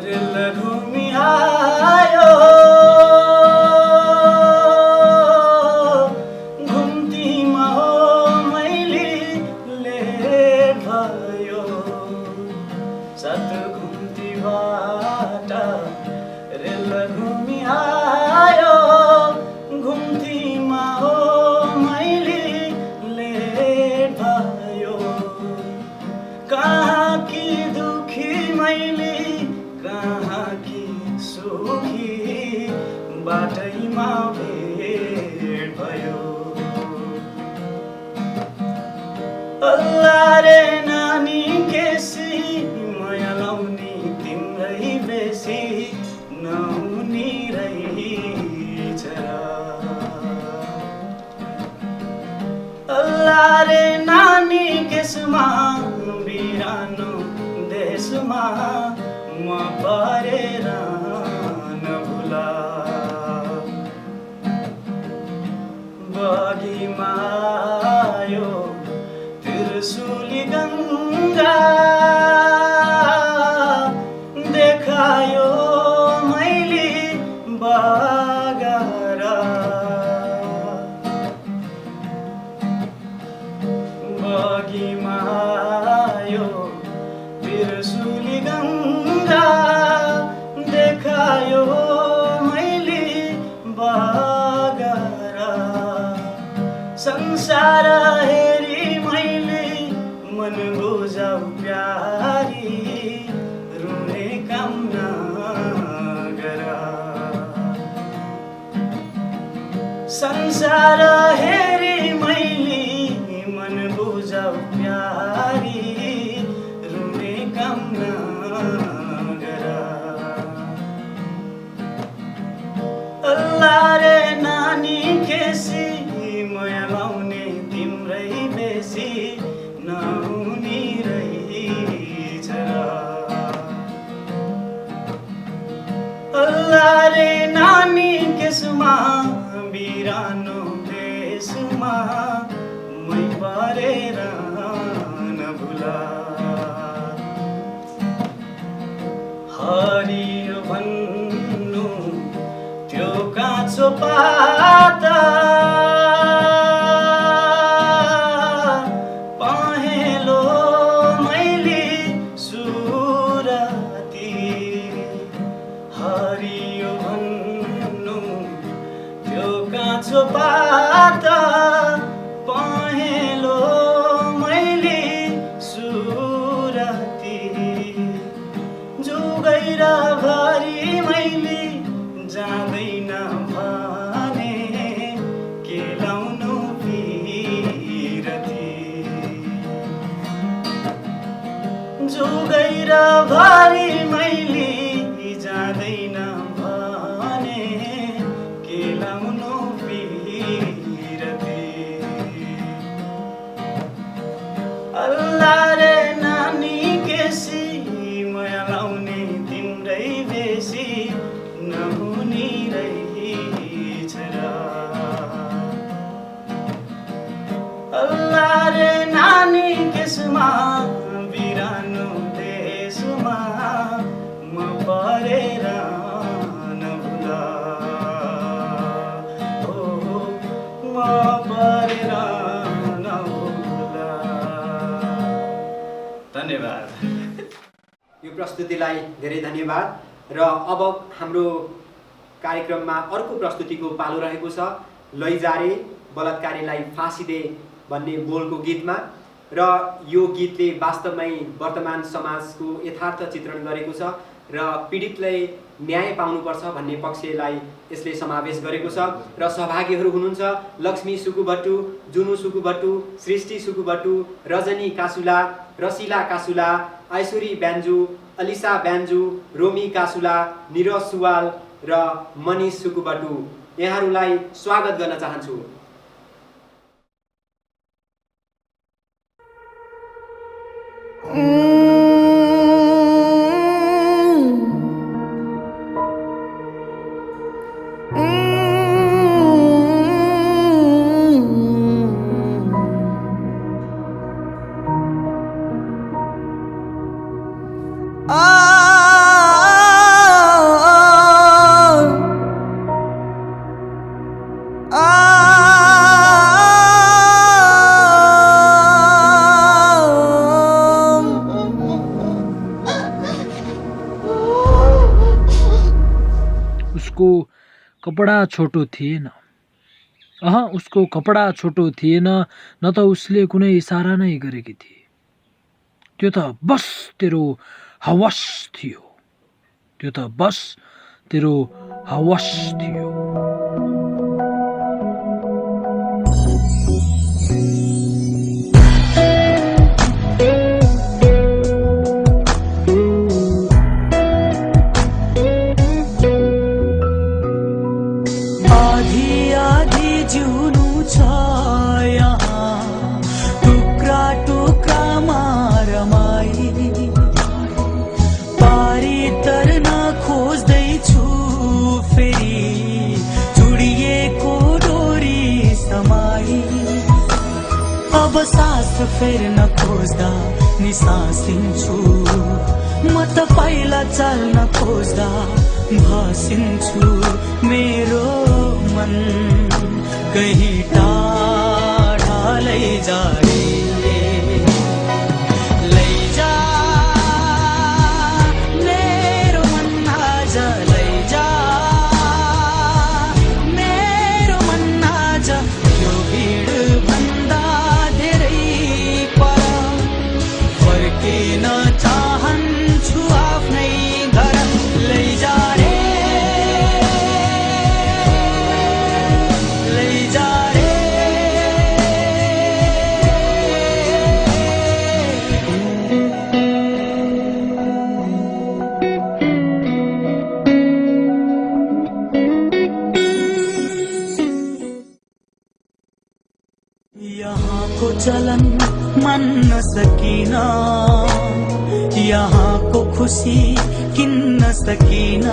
रेल घुमी आयो घुम्तीमा हो मैले लेट भयो साथ घुम्ती बाटा रेल घुमी आयो घुम्तीमा हो मैले लेट भयो कहाँ कि दुखी मैले कहाँ कि सुखी बाटैमा भेट भयो अल्ला रे नानी केसी माया लाउने तिम्रै बेसी नहुने रहेछ अल्ला रे नानी केसमा बिरानो देशमा म परेर नभुला बगीमा आयो त्रिशूली गङ्गा देखायो मैले बागरा बगीमा आयो त्रिशूली गङ्गा देखायो मैले बागरा संसार हेरी मैले मन बुझाउ प्यारी रुने काम नगर संसार हेरी मैले मन बुझाउ प्यारी रुने काम नगर अल्ला रे नानी केसी माया लाउने तिम्रै बेसी नहुने रहेछ अल्ला रे नानी केसमा बिरानो देशमा मै परेर नभुला हरियो भन्नु त्यो काँचो पाता पहेँलो मैले सुराती हरियो भन्नु त्यो काँचो पाता पहेँलो मैले सुराती जुगैरा भरि मैले जाँदैन भने के लाउनु पिरती जुगैरा भरि मैले जाँदैन भने के लाउनु पिरती अल्ला रे नानी केसी माया लाउने तिम्रै बेसी नहुने रहेछ अल्ला रे नानी केसमा बिरानो देशमा म परेर नभुला ओ म परेर नभुला। धन्यवाद। यो प्रस्तुतिलाई धेरै धन्यवाद र अब हाम्रो कार्यक्रममा अर्को प्रस्तुतिको पालो रहेको छ लैजारे बलात्कारीलाई फाँसी दे भन्ने बोलको गीतमा र यो गीतले वास्तवमै वर्तमान समाजको यथार्थ चित्रण गरेको छ र पीडितले न्याय पाउनुपर्छ भन्ने पक्षलाई यसले समावेश गरेको छ र सहभागीहरू हुनुहुन्छ लक्ष्मी सुकुभट्टु, जुनु सुकुभट्टु, सृष्टि सुकुभट्टु, रजनी कासुला, रसिला कासुला, ऐश्वरी ब्यान्जु, अलिसा ब्यान्जु, रोमी कासुला, निरज सुवाल, र मनिष सुकुबटु, यहाँहरूलाई स्वागत गर्न चाहन्छु। कपडा छोटो थिएन। उसको कपडा छोटो थिएन, न त उसले कुनै इसारा नै गरेकी थिए। त्यो त बस तेरो हवस थियो। फेर्न खोज्दा निसासिन्छु, म त पहिला चल्न खोज्दा भासिन्छु। मेरो मन कहीँ टाढा लैजा रे, लैजा मेरो मन आज, लैजा मेरो मन आज। यो भिड भन्दा फर्किन चाहन्छु आफ्नै घर, लैजा रे, लैजा रे। यहाँको चलन मान्न सकिन, यहाँको खुसी किन्न सकिन।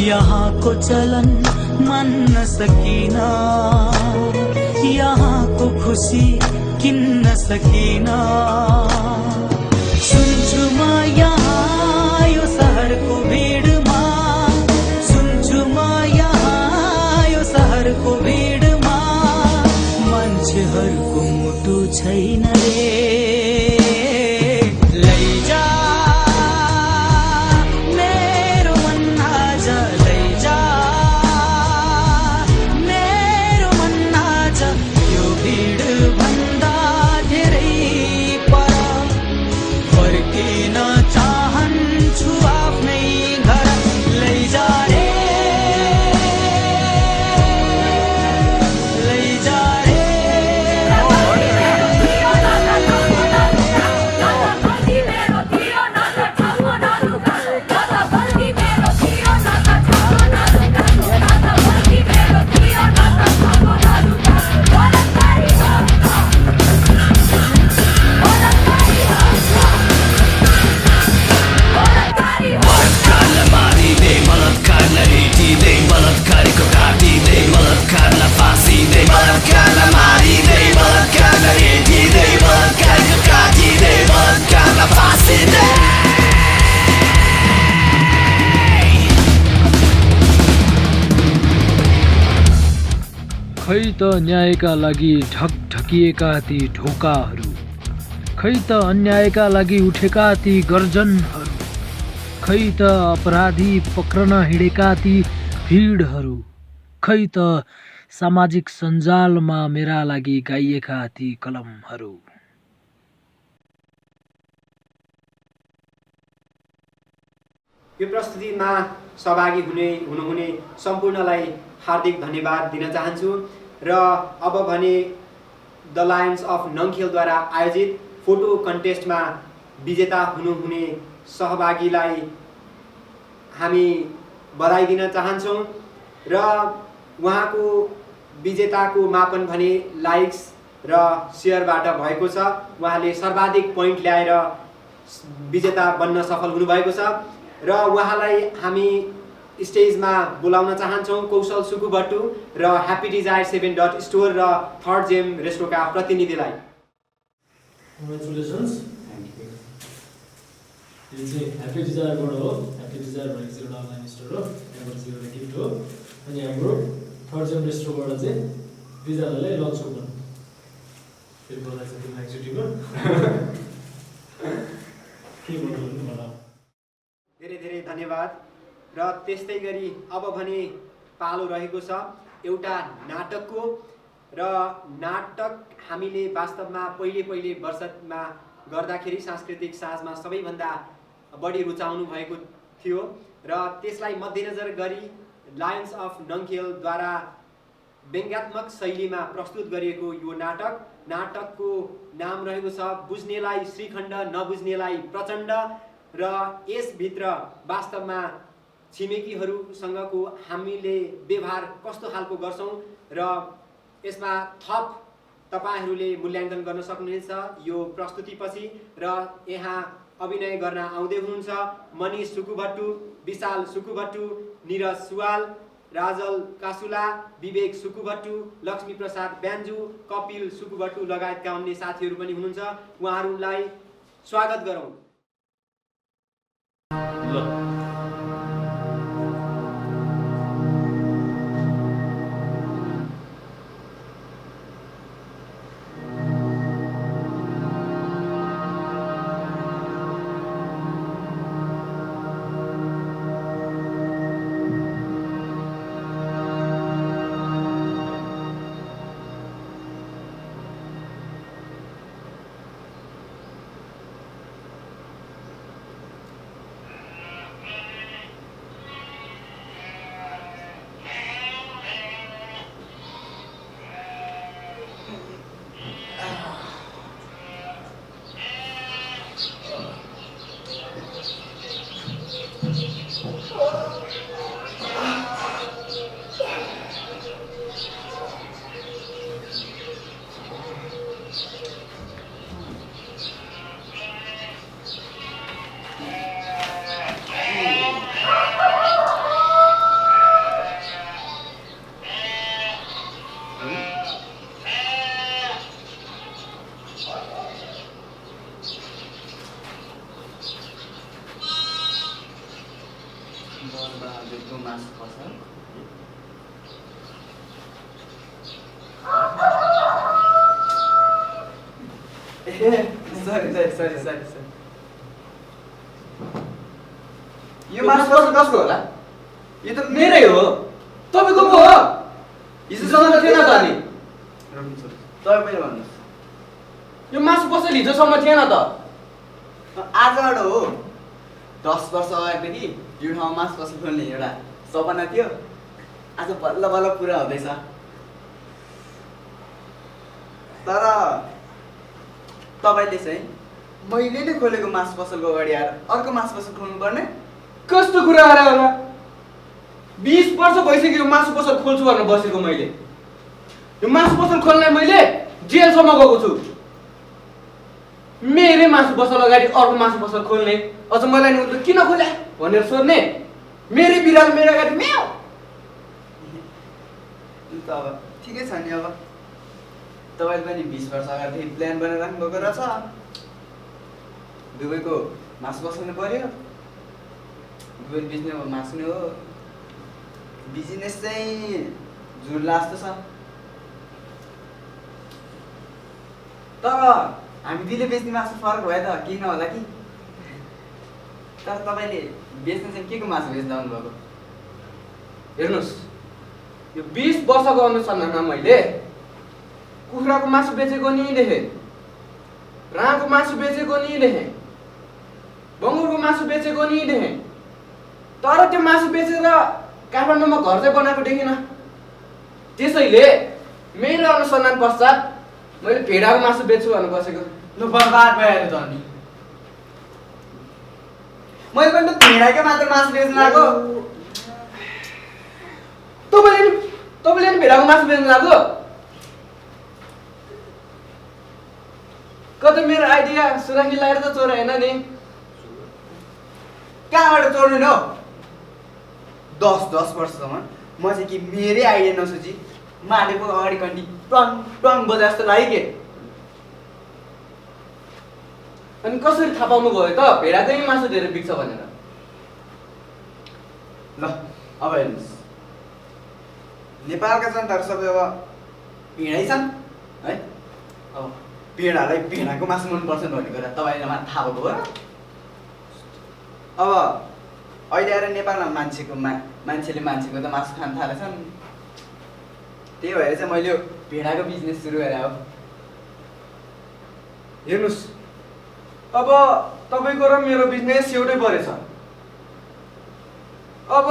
यहाँको चलन मान्न सकिन, यहाँको खुसी किन्न सकिन। सुन्छु म यहाँ यो सहरको भिडमा, को भिडमा मान्छेहरूको मुटु छैन रे, लैजा मेरो मन आज, लैजा मेरो मन आज। यो भिड भन्दा धेरै पर फर्किन चाहन्छु आफ्नै घर, लैजा रे। खै त न्यायका लागि ढकढकिएका ती ढोकाहरू, खै त अन्यायका लागि उठेका ती गर्जनहरू, खै त अपराधी पक्रन हिँडेका ती भिडहरू, खै त सामाजिक सञ्जालमा मेरा लागि गाइएका ती कलमहरू। यो प्रस्तुतिमा सहभागी हुनुहुने सम्पूर्णलाई हार्दिक धन्यवाद दिन चाहन्छु। र अब भने द लायन्स अफ नङखेलद्वारा आयोजित फोटो कन्टेस्टमा विजेता हुनुहुने सहभागीलाई हामी बधाई दिन चाहन्छौँ र उहाँको विजेताको मापन भने लाइक्स र सेयरबाट भएको छ। उहाँले सर्वाधिक पोइन्ट ल्याएर विजेता बन्न सफल हुनुभएको छ र उहाँलाई हामी स्टेजमा बोलाउन चाहन्छौँ कौशल सुकुभट्टु र ह्याप्पी डिजायर 7 स्टोर र थर्ड जेम रेस्टोका प्रतिनिधिलाई। कङ्ग्रेचुलेसन्स। यो चाहिँ ह्याप्पी डिजायरबाट हो। ह्याप्पी डिजायर भनेको चाहिँ एउटा अनलाइन स्टोर हो, त्यहाँबाट चाहिँ एउटा गिफ्ट हो। अनि हाम्रो थर्ड जेम रेस्टोबाट चाहिँ विद्यालयलाई लन्च कुपन फेरि बोलाएको छ तिमीलाई एकचोटिमा के भन्नु होला। धेरै धेरै धन्यवाद। र त्यस्तै गरी अब भने पालो रहेको छ एउटा नाटकको र नाटक हामीले वास्तवमा पहिले वर्षमा गर्दाखेरि सांस्कृतिक साँझमा सबैभन्दा बढी रुचाउनु भएको थियो र त्यसलाई मध्यनजर गरी लायन्स अफ नङखेलद्वारा व्यङ्ग्यात्मक शैलीमा प्रस्तुत गरिएको यो नाटकको नाम रहेको छ बुझ्नेलाई श्रीखण्ड नबुझ्नेलाई प्रचण्ड र यसभित्र वास्तवमा छिमेकीहरूसँगको हामीले व्यवहार कस्तो खालको गर्छौँ र यसमा थप तपाईहरूले मूल्याङ्कन गर्न सक्नुहुनेछ यो प्रस्तुतिपछि। र यहाँ अभिनय गर्न आउँदै हुनुहुन्छ मनिष सुकुभट्टु, विशाल सुकुभट्टु, निरज सुवाल, राजल कासुला, विवेक सुकुभट्टु, लक्ष्मी प्रसाद ब्यान्जु, कपिल सुकुभट्टु लगायतका अन्य साथीहरू पनि हुनुहुन्छ। उहाँहरूलाई स्वागत गरौँ। सरी यो मासु कसको होला? यो त मेरै हो। तपाईको पो हो? हिजोसम्म थिएन त नि। तपाईँ पनि भन्नुहोस्। यो मासु पसल हिजोसम्म थिएन त? आजबाट हो। 10 वर्ष अगाडिदेखि यो ठाउँमा मासु पसल खोल्ने एउटा सपना थियो। आज बल्ल बल्ल पुरा हुँदैछ। तर तपाईले चाहिँ मैले नै खोलेको मासु पसलको अगाडि आएर अर्को मासु पसल खोल्नु पर्ने कस्तो कुरा आएर होला? 20 वर्ष भइसक्यो मासु पसल खोल्छु भनेर बसेको मैले। यो मासु पसल खोल्ने मैले जेलसम्म गएको छु। मेरै मासु पसल अगाडि अर्को मासु पसल खोल्ने, अझ मलाई नि किन खोले भनेर सोध्ने, मेरै बिरालो मेरो अगाडि म्याउ। त अब ठिकै छ नि। अब तपाईले पनि 20 वर्ष अगाडि प्लान बनाएर राख्नु भएको रहेछ। दुबईको मासु बसाउनु पर्यो, दुबई बिजनेस मासु नै हो। बिजनेस चाहिँ झुर्ला जस्तो छ। तर हामी दुईले बेच्ने मासु फरक भयो त केही नहोला कि। तर तपाईले बेच्ने चाहिँ के को मासु बेच्दा आउनुभएको? हेर्नुहोस्, यो 20 वर्षको अनुसन्धानमा मैले कुखुराको मासु बेचेको नि देखेँ, राँको मासु बेचेको नि देखेँ, बङ्गुरको मासु बेचेको नि देखेँ। तर त्यो मासु बेचेर काठमाडौँमा घर चाहिँ बनाएको देखिनँ। त्यसैले मेरो अनुसन्धान पश्चात मैले भेडाको मासु बेच्छु भनेर बसेको। लु बर्बाद भयो त अनि मैले पनि त भेडाकै मात्र मासु बेच्न आएको तपाईँले नि भेडाको मासु बेच्न लाग्यो कतै मेरो आइडिया सुराकी लगाएर त चोर होइन नि कहाँबाट चोर्नु न 10 वर्षसम्म म चाहिँ कि मेरै आइडिया नसोची माडेको अगाडि कन्टी टन टन बजा जस्तो लाग्यो के अनि कसरी थाहा पाउनु भयो त भेडाकै मासु धेरै बिक्छ भनेर ल अब हेर्नुहोस् नेपालका जनताहरू सबै अब भेडै छन् है अब भेडालाई भेडाको मासु मनपर्छ भन्ने कुरा तपाईँलाई थाहा भएको भयो अब अहिले आएर नेपालमा मान्छेले मान्छेको त मासु खान थालेछन् त्यही भएर चाहिँ मैले भेडाको बिजनेस सुरु गरेँ हो हेर्नुहोस् अब तपाईँको र मेरो बिजनेस एउटै परेछ अब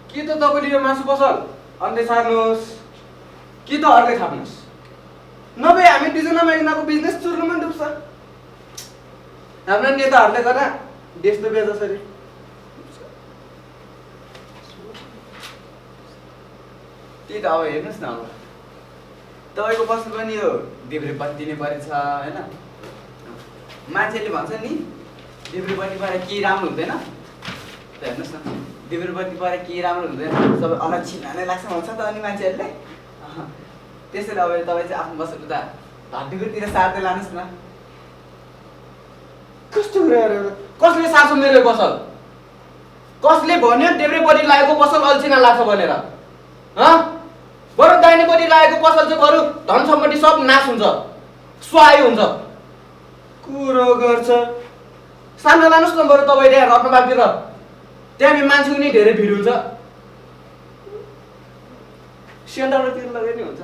कि त तपाईँले यो मासु पसल अन्त्य सार्नुहोस् कि त अर्कै थाप्नुहोस् नभए हामी दुईजना महिनाको बिजनेस चुर्नुमा डुब्छ हाम्रो नेताहरूले गर्दा देश त बेच जसरी त्यही त अब हेर्नुहोस् न अब तपाईँको पसल पनि यो देब्रेपट्टि नै परेछ होइन मान्छेले भन्छ नि देब्रेपट्टि परे केही राम्रो हुँदैन त हेर्नुहोस् न देब्रेपट्टि परे केही राम्रो हुँदैन सबै अलग छिनानै लाग्छ भन्छ त अनि मान्छेहरूले त्यसैले अब तपाईँ चाहिँ आफ्नो पसल उता भाटीकोतिर सार्दै लानुहोस् न कस्तो कुराहरू कसले सार्छ मेरो पसल कसले भन्यो देब्रेपट्टि लागेको पसल अल्छिना लाग्छ भनेर बरु दाहिनेपट्टि लागेको पसल चाहिँ बरु धन सम्पत्ति सब नाश हुन्छ स्वाय हुन्छ कुरो गर्छ सामना लानुहोस् न बरु तपाईँले रत्नबागतिर त्यहाँ मान्छेको नि धेरै भिड हुन्छ सेन्टरतिर लगाइ नै हुन्छ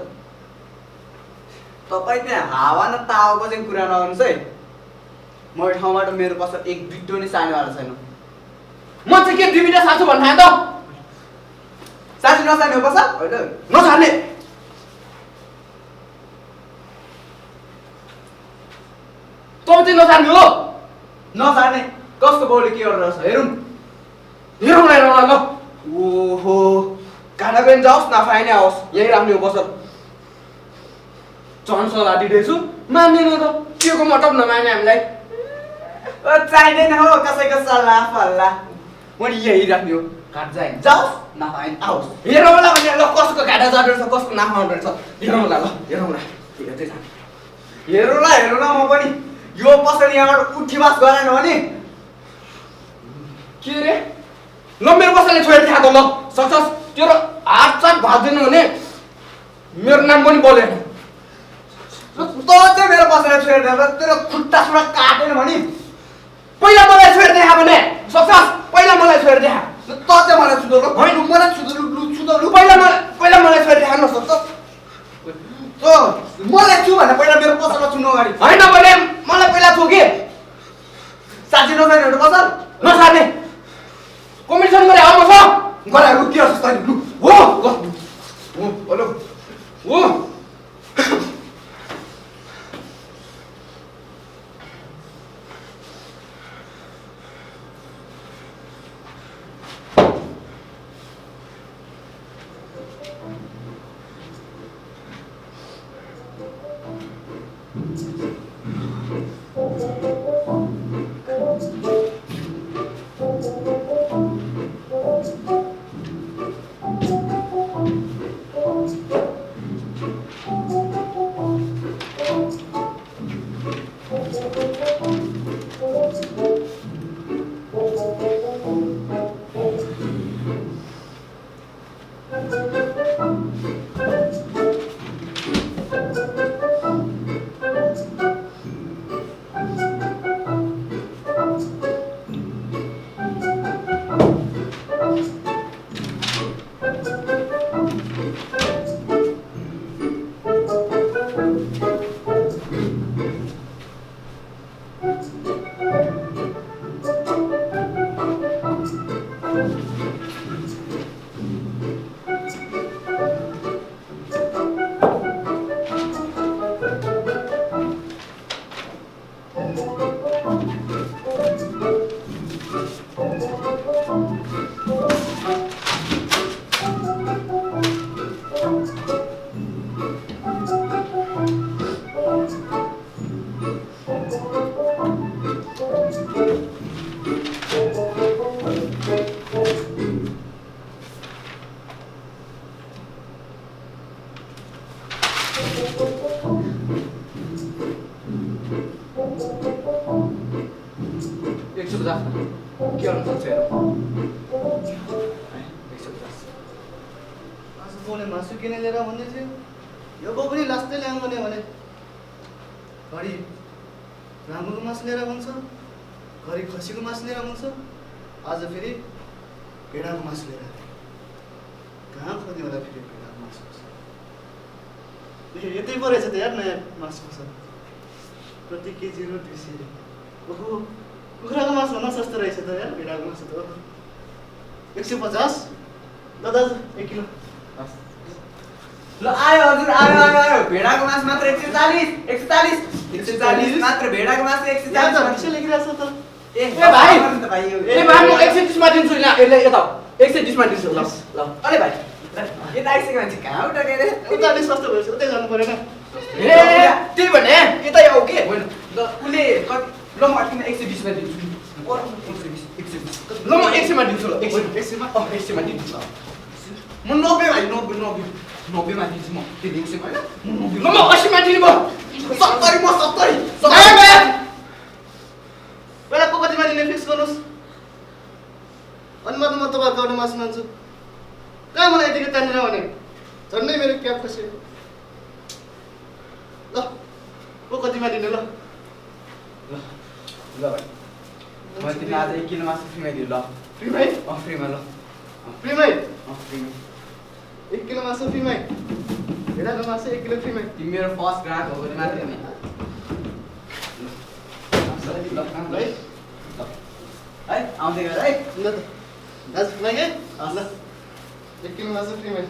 तपाईँ त्यहाँ हावा न तावाको चाहिँ कुरा नगर्नुहोस् है म यो ठाउँबाट मेरो पसल एक बिट्टो नै सार्नेवाला छैन म चाहिँ के 2 मिटर सार्छु भन्नु त सार्छु नसार्ने हो पसल होइन नसार्ने तपाईँ चाहिँ नसार्ने हो नसार्ने कसको बाउले के गरेर छ हेरौँ ल ओहो खाना पनि जाओस् नफाइ नै आओस् यही राख्ने हो पसल झन् सल्लाह दिँदैछु मान्दैन त के को मतलब नमान्ने हामीलाई चाहिँदैन हो कसैको सल्लाह फल्लाह मैले यही राख्ने हो घाट चाहिँ जाओस् नफाइ आओस् हेरौँला भने ल कसको घाटा जाँदो रहेछ कसको नाफा आउँदो रहेछ हेरौँला हेरौँला म पनि यो पसल यहाँबाट उठीवास गराएन भने के रे ल मेरो पसलले छोडेर दिएको ल सक्छस् तेरो हात चाट भाग्दैन भने मेरो नाम पनि बोलेन त चाहिँ मेरो पसलले छोडेर दिएर तेरो खुट्टा सुट्टा काटेन भने पहिला मलाई छोडेर देखा भने सक्छस् पहिला मलाई छोडेर देखा त चाहिँ मलाई छुदोलु होइन मलाई छुदोलु पहिला मलाई छोडेर देखा न सक्छस् मलाई छु भने पहिला मेरो पसलमा छुनु अगाडि होइन भने मलाई पहिला छु कि साँच्ची नसार्ने हो पसल नसार्ने कमिसन गरे आउनु छ गराएको के होस् तैँले लु हो हेलो हो 150 के गर्नु सक्छ हेर 150 आज बोले मासु किने लिएर भन्दै थियो यो बो पनि लास्टै ल्याउँ भने घरि रामुको मासु लिएर भन्छ घरि खसीको मासु लिएर भन्छ आज फेरि भेडाको मासु लिएर आयो कहाँ खोज्यो होला फेरि भेडाको मासु यतै पो रहेछ त यार नयाँ मासु छ प्रति केजी रो 200 ओहो कुखुराको मासु भन्दा सस्तो रहेछ त यार भेडाको मासु त 150 ल दाजु 1 किलो ल आयो हजुर आयो भेडाको मासु मात्र 140 मात्र भेडाको मासु 140 मासु लेखिरहेछ त ए भाइ म 130 मा दिन्छु ल यसले यता 130 मा दिन्छु ल अरे भाइ यता आइसक्यो मान्छे कहाँ उठा गएर उता अलि सस्तो भएछ उतै जानु परेन ए त्यही भने यता आऊ के होइन ल उले ल म तिमीलाई 120 मा दिन्छु ल म 100 मा दिन्छु ल 100 मा 100 मा दिन्छु ल म 90 भाइ 90 मा दिन्छु म त्यो दिन्छु हैन ल म 80 मा दिन्छु म 70 म 70 पहिला को कतिमा दिने फिक्स गर्नुस् अनि म तपाईहरुको एउटा मासु मान्छु कहाँ मलाई यतिकै तानेर भने झन्डै मेरो क्याप खस्यो ल को कतिमा दिने ल भाइ म तिमीलाई आज 1 किलो मासु फ्रीमा दिन्छु ल फ्रीमै फ्रीमा ल फ्रीमै फ्रीमा 1 किलो मासु फ्रीमै भेडाको मासु 1 किलो फ्रीमै तिमी मेरो फर्स्ट ग्राहक हो भने मात्र नि है आउँदै गर है ल त दाजु लागे ल 1 किलो मासु फ्रीमै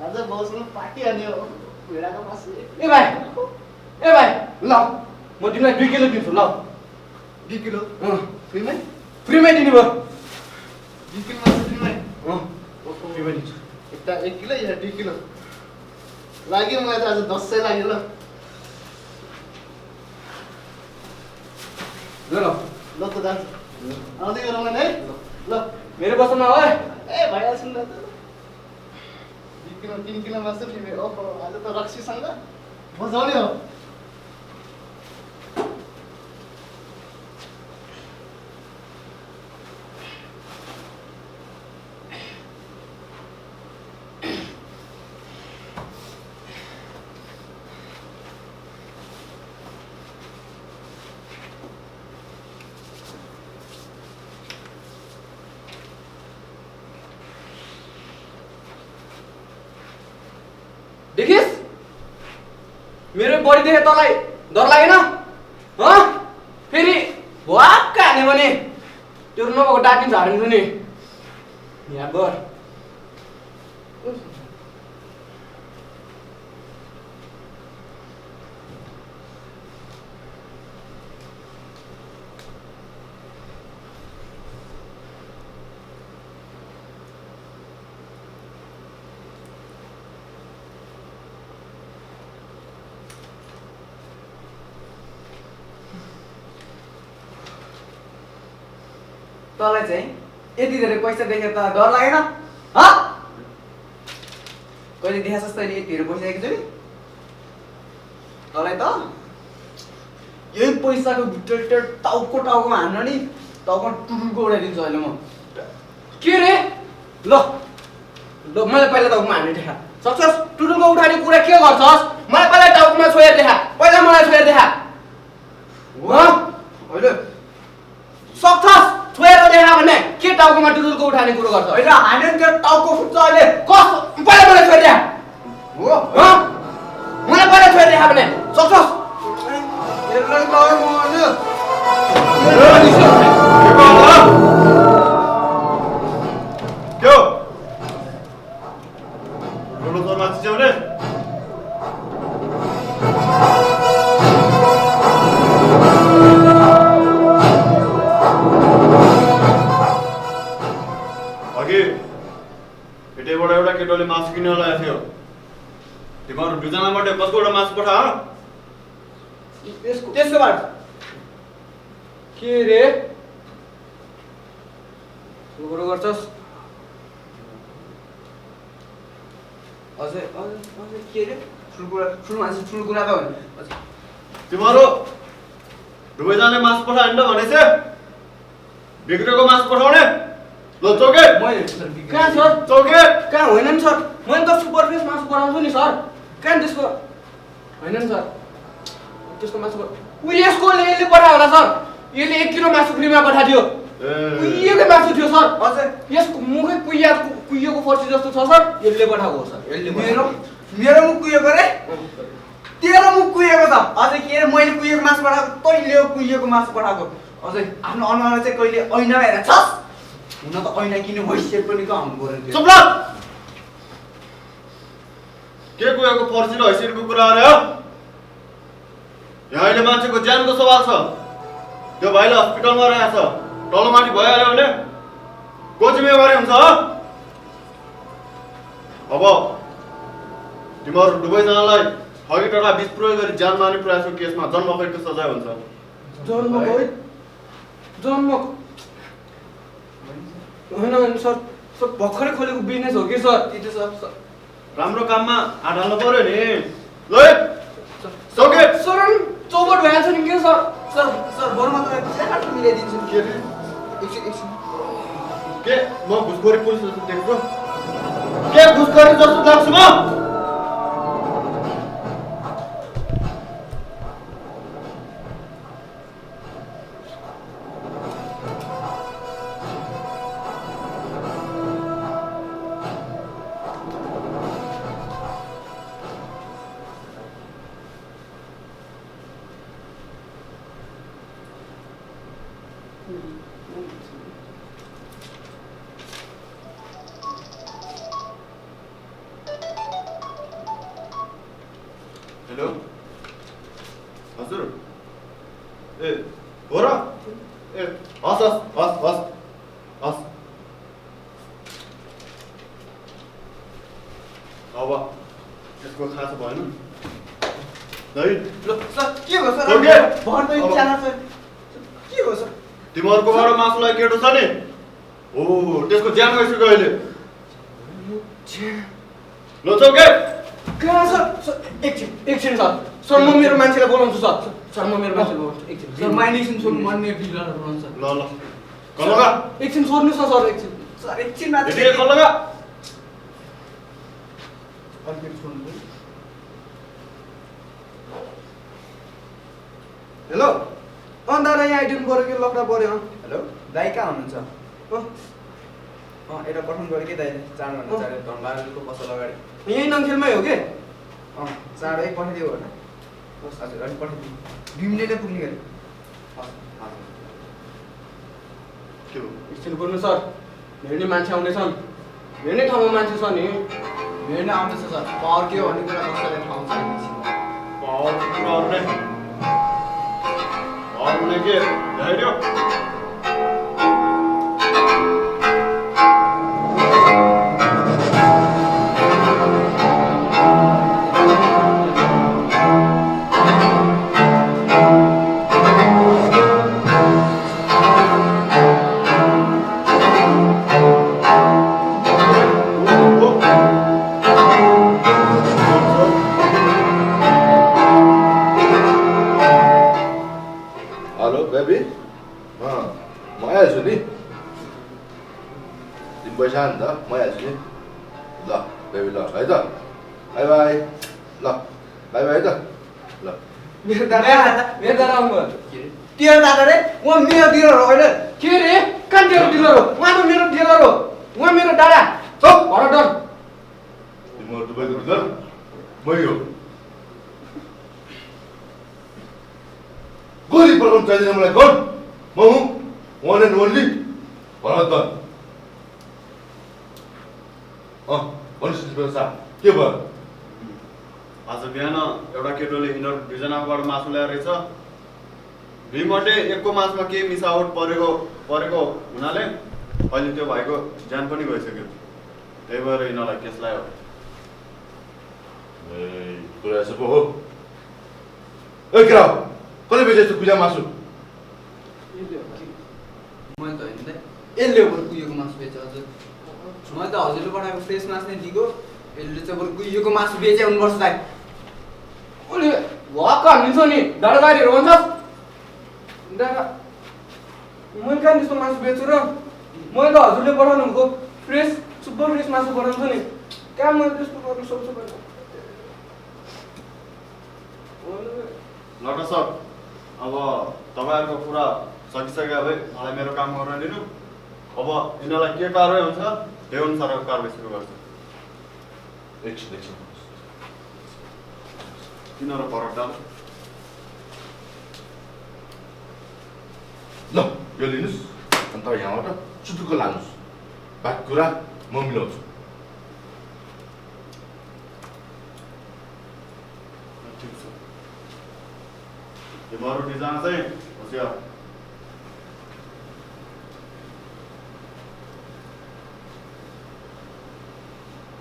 आज बसमा पार्टी हान्यो भेडाको मासु ए भाइ ल म तिमीलाई 2 किलो दिन्छु ल 2 किलो फ्रीमै फ्रीमै दिनु भयो 2 किलो मासु फ्रीमै फ्रीमै दिन्छु एउटा 1 किलो या 2 किलो लाग्यो मलाई त आज 10 लाग्यो ल ल त दाजु आउँदै गरौँ है ल मेरो बसमा हो ए भइहाल्छ नि त 2 किलो 3 किलो मासु फ्रीमै ओहो आज त रक्सीसँग बजाउने हो देखिस मेरो बडी देखे तँलाई डर लागेन फेरि वाक्क हान्यो भने त्यो नभएको डाटिन्छ हारिन्छ नि यहाँ गर तँलाई चाहिँ यति धेरै पैसा देखेर त डर लागेन कहिले देखा जस्तो यति धेरै पैसा देखेको छु नि तँलाई त यही पैसाको भित्र टाउकोमा हान्न नि टाउकोमा टुटुलको उडाइदिन्छु अहिले म के रे ल मलाई पहिला टाउकोमा हान्ने देखा सक्छस् टुटुलको उठाउने कुरा के गर्छस् मलाई पहिला टाउकोमा छोएर देखा पहिला मलाई छोएर देखा अहिले सक्छस् छोएर देखा भने के टाउकोमा टुटुलको उठाने कुरो गर्छ होइन हान्यो त्यो टाउको फुट्छ अहिले कस्तो पहिला मलाई छोएर देखा हो मलाई पहिला छोएर देखा भने सक्छस् क्यों बोलो तो माची जाओ अघि यतैबाट एउटा केटोले मासु किन्न लगाएको थियो तिमीहरू दुईजनाबाट कसको एउटा मासु पठा त्यसको बाट के रे सुरु गर्छस् अझै के रे ठुलो कुरा त तिमीहरू दुवैजनाले मासु पठा होइन भनेछ बिग्रेको मासु पठाउने ल चौके कहाँ सर चौके कहाँ होइन नि सर मैले त सुपर फ्रेस मासु पठाउँछु नि सर कहाँ त्यसको होइन नि सर त्यसको मासु यसको यसले पठायो होला सर यसले 1 किलो मासु फ्रीमा पठाइदियो कुहिएको मासु थियो सर हजुर यसको मुखै कुहिएको फर्सी जस्तो छ सर यसले पठाएको हो सर यसले मेरो मुख कुहिएको रे तेरो मुख कुहिएको छ अझै के मैले कुहिएको मासु पठाएको तैँले कुहिएको मासु पठाएको अझै आफ्नो अनुहार चाहिँ कहिले ऐना हेरेर छस् हुन त ऐना किन्नु भइसक्यो पनि कहाँ हुनु पर्यो चुप ल के कुहेको फर्सी र हैसियतको कुरा अरे हो यहाँ अहिले मान्छेको ज्यानको सवाल छ त्यो भाइले हस्पिटलमा रहेछ टलमाथि भइहाल्यो भने को जिम्मेवारी हुन्छ अब तिमीहरू दुवैजनालाई ठगी तथा विष प्रयोग गरी ज्यान मार्ने प्रयासको केसमा जन्मकैदको सजाय हुन्छ जन्म होइन सर सर भर्खरै खोलेको बिजनेस हो कि सर त्यो सर राम्रो काममा हात हाल्नु पर्यो नि ल चौके सर चौपट भइहाल्छ नि के सर सर सर बरुमा तपाईँ मिलाइदिन्छु के रे के म घुसखोरी पुलिस जस्तो देख्छु के घुसखोरी जस्तो लाग्छु म हेलो हजुर ए हो र ए हस् हस् हस् हस् हस् अब यसको खास भएन है ल सर के हो सर ओके भर त इच्छा छ के हो सर तिमीहरुकोबाट मासुलाई केटो छ नि ओ त्यसको ज्यान गइसक्यो अहिले ल चौके कहाँ सर एकछिन सर सर म मेरो मान्छेलाई बोलाउँछु सर सर म मेरो मान्छेलाई बोलाउँछु एकछिन सर माइन्ड एकछिन सोध्नु मन मेरो डिलर बोलाउँछ ल ल कलगा एकछिन सोध्नुस् न सर एकछिन सर एकछिन मात्र यति कलगा हेलो दादा यहाँ आइदिनु पर्यो कि लक्डा पर्यो हेलो दाइ कहाँ हुनुहुन्छ यता पठाउनु पर्यो कि दाइले चाँडभन्दा चाँडै धनबारको पसल अगाडि यहीँ नङखेलमै हो कि चाँडै पठाइदियो होइन हस् हजुर अलिक पठाइदिनु 2 मिनेटै पुग्ने गरी के हो एकछिन बोल्नु सर हेर्ने मान्छे आउँदैछन् हेर्ने ठाउँमा मान्छे छ नि हेर्न आउँदैछ सर पावर के हो भन्ने कुरा कसैलाई थाहा हुन्छ पावर कुरा गर्ने पावर भने के धैर्य पैसा नि त म आइहाल्छु नि ल बेबी ल है त बाई बाई ल बाई बाई है त ल मेरो दादा आउनुभयो तेरो दादा रे उहाँ मेरो डिलर हो होइन के रे कहाँ तेरो डिलर हो उहाँ त मेरो डिलर हो उहाँ मेरो दादा चुप भर डर तिम्रो दुबईको डिलर मै हो गोली पठाउनु चाहिँदैन मलाई कोन म हुँ वान एन्ड ओन्ली भरत भन्नुहोस् के भयो आज बिहान एउटा केटोले यिनीहरू दुईजनाबाट मासु ल्याएर रहेछ दुईमध्ये एकको मासुमा केही मिसावट परेको हुनाले अहिले त्यो भाइको ज्यान पनि गइसक्यो त्यही भएर यिनीहरूलाई केस लाग्यो ए कुरा यसो पो हो ए केरा कसले बेचेछ पूजा मासु मैले त होइन यसले बरु कुहिएको मासु बेच्छ हजुर मैले त हजुरले पठाएको फ्रेस मासु नै दिएको यसले चाहिँ बरु कुहिएको मासु बेचे हुनुपर्छ दाइ उसले वाक्क हानिन्छ नि डाँडाबारीहरू भन्छस् डाँडा मैले कहाँ त्यस्तो मासु बेच्छु र मैले त हजुरले पठाउनु भएको फ्रेस सुपर फ्रेस मासु पठाउँछु नि कहाँ मैले त्यस्तो गर्नु सक्छु भने लट सर अब तपाईँहरूको कुरा सकिसक्यो भए मलाई मेरो काम गर्न दिनु अब यिनीहरूलाई के कारवाही हुन्छ त्यही अनुसारको कारवाही सुरु गर्छु एकछिन तिनीहरू फरक डाल ल यो लिनुहोस् अन्त यहाँबाट चुटुक्क लानुहोस् बाँकी कुरा म मिलाउँछु ठिक छ तिमीहरू दुईजना चाहिँ होसियार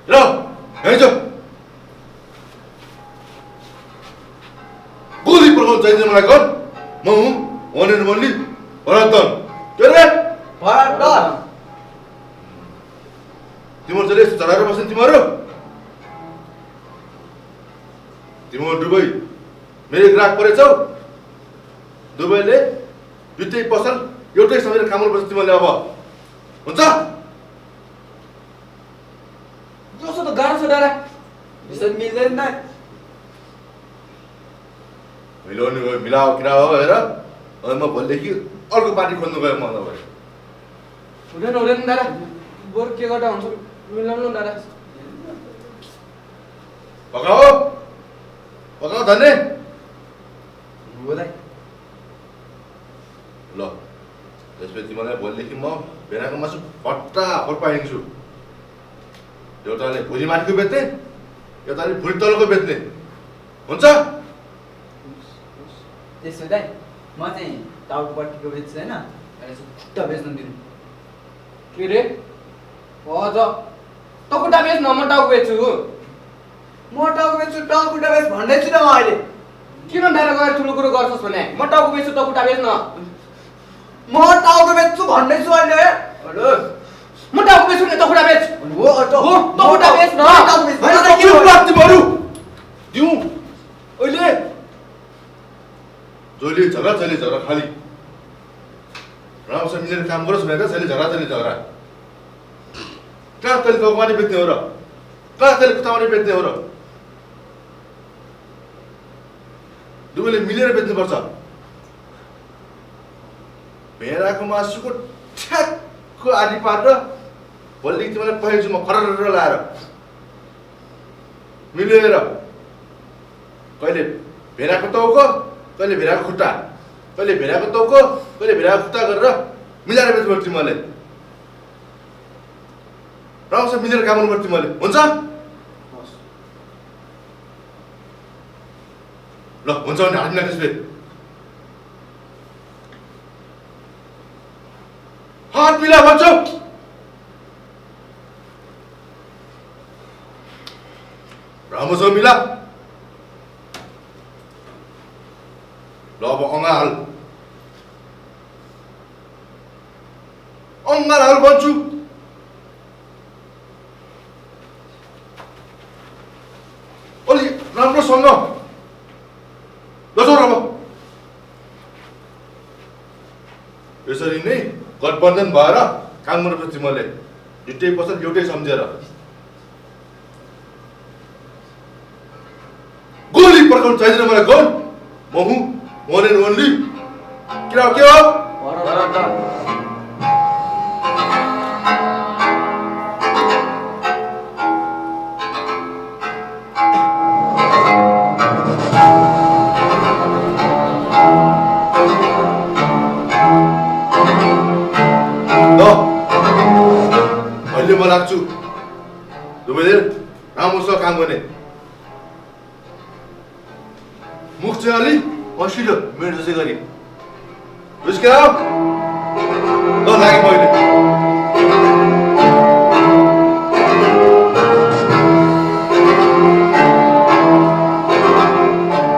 ल यहीँ जाऊ गोली पड्काउनु चाहिन्छ मलाई गन म हुँ वन एन्ड ओन्ली भरतन के रे भरतन तिम्रो चाहिँ यस्तो झराएर बस्छन् तिमीहरू दुबई मेरो ग्राहक परेछौ दुबईले दुईटै पसल एउटै समयमा काम गर्नुपर्छ तिमीले अब हुन्छ जसो त गाह्रो छ डाँडा यसरी मिल्दैन त मिलाउने गयो मिलाओ किरा हो हेर अनि म भोलिदेखि अर्को पार्टी खोज्नु गयो म नभए हुँदैन डाँडा बरु के गर्दा हुन्छ मिलाउनु डाँडा पकाओ धन्ने बोलाइ ल त्यसपछि तिमीलाई भोलिदेखि म भेडाको मासु फटाफट पाइदिन्छु एउटाले भुँडी माथिको बेच्ने एउटाले भुँडी तलको बेच्ने हुन्छ त्यसो दाइ म चाहिँ टाउकोपट्टिको बेच्छु होइन खुट्टा बेच्नु दिनु के रे हजुर त खुट्टा बेच्नु म टाउको बेच्छु म टाउको बेच्छु टाउको खुट्टा बेच भन्दैछु त म अहिले किन डाँडा गएर ठुलो कुरो गर्छस् भने म टाउको बेच्छु त खुट्टा बेच्न म टाउको बेच्छु भन्दैछु अहिले हेलो म टाउको बेच्छु नि त खुट्टा बेच हो त खुट्टा बेच न टाउको बेच भने के हो तिमीहरू दिउँ अहिले जसले झगडा खाली राम्रोसँग मिलेर काम गरोस् भनेर जसले झगडा कहाँ तैँले गौमानी बेच्ने हो र कहाँ तैँले कुतामानी बेच्ने हो र दुवैले मिलेर बेच्नुपर्छ भेडाको मासुको ठ्याक्क आधी पारेर भोलिदेखि तिमीलाई पठाइदिन्छु म खरर लाएर मिलेर कहिले भेडाको टाउको कहिले भेडाको खुट्टा कहिले भेडाको टाउको कहिले भेडाको खुट्टा गरेर मिलाएर बेच्नुपर्छ तिमीले राम्रोसँग मिलेर काम गर्नुपर्छ तिमीले हुन्छ ल हुन्छ भने हाल्दिनँ त्यसले हात मिला भन्छौ राम्रोसँग मिला ल अब अँगाल भन्छु अलि राम्रोसँग लसो अब यसरी नै गठबन्धन भएर काम गर्नुपर्छ तिमीले दुईटै पसल एउटै सम्झेर गोली पड्काउनु चाहिँदैन मलाई गन म हुँ वन एन्ड ओन्ली के हो अहिले म लाग्छु दुवैले राम्रोसँग काम गर्ने मुख चाहिँ अलि असिलो मेरो जसै गरी बुझ्क्या ल लाग्यो मैले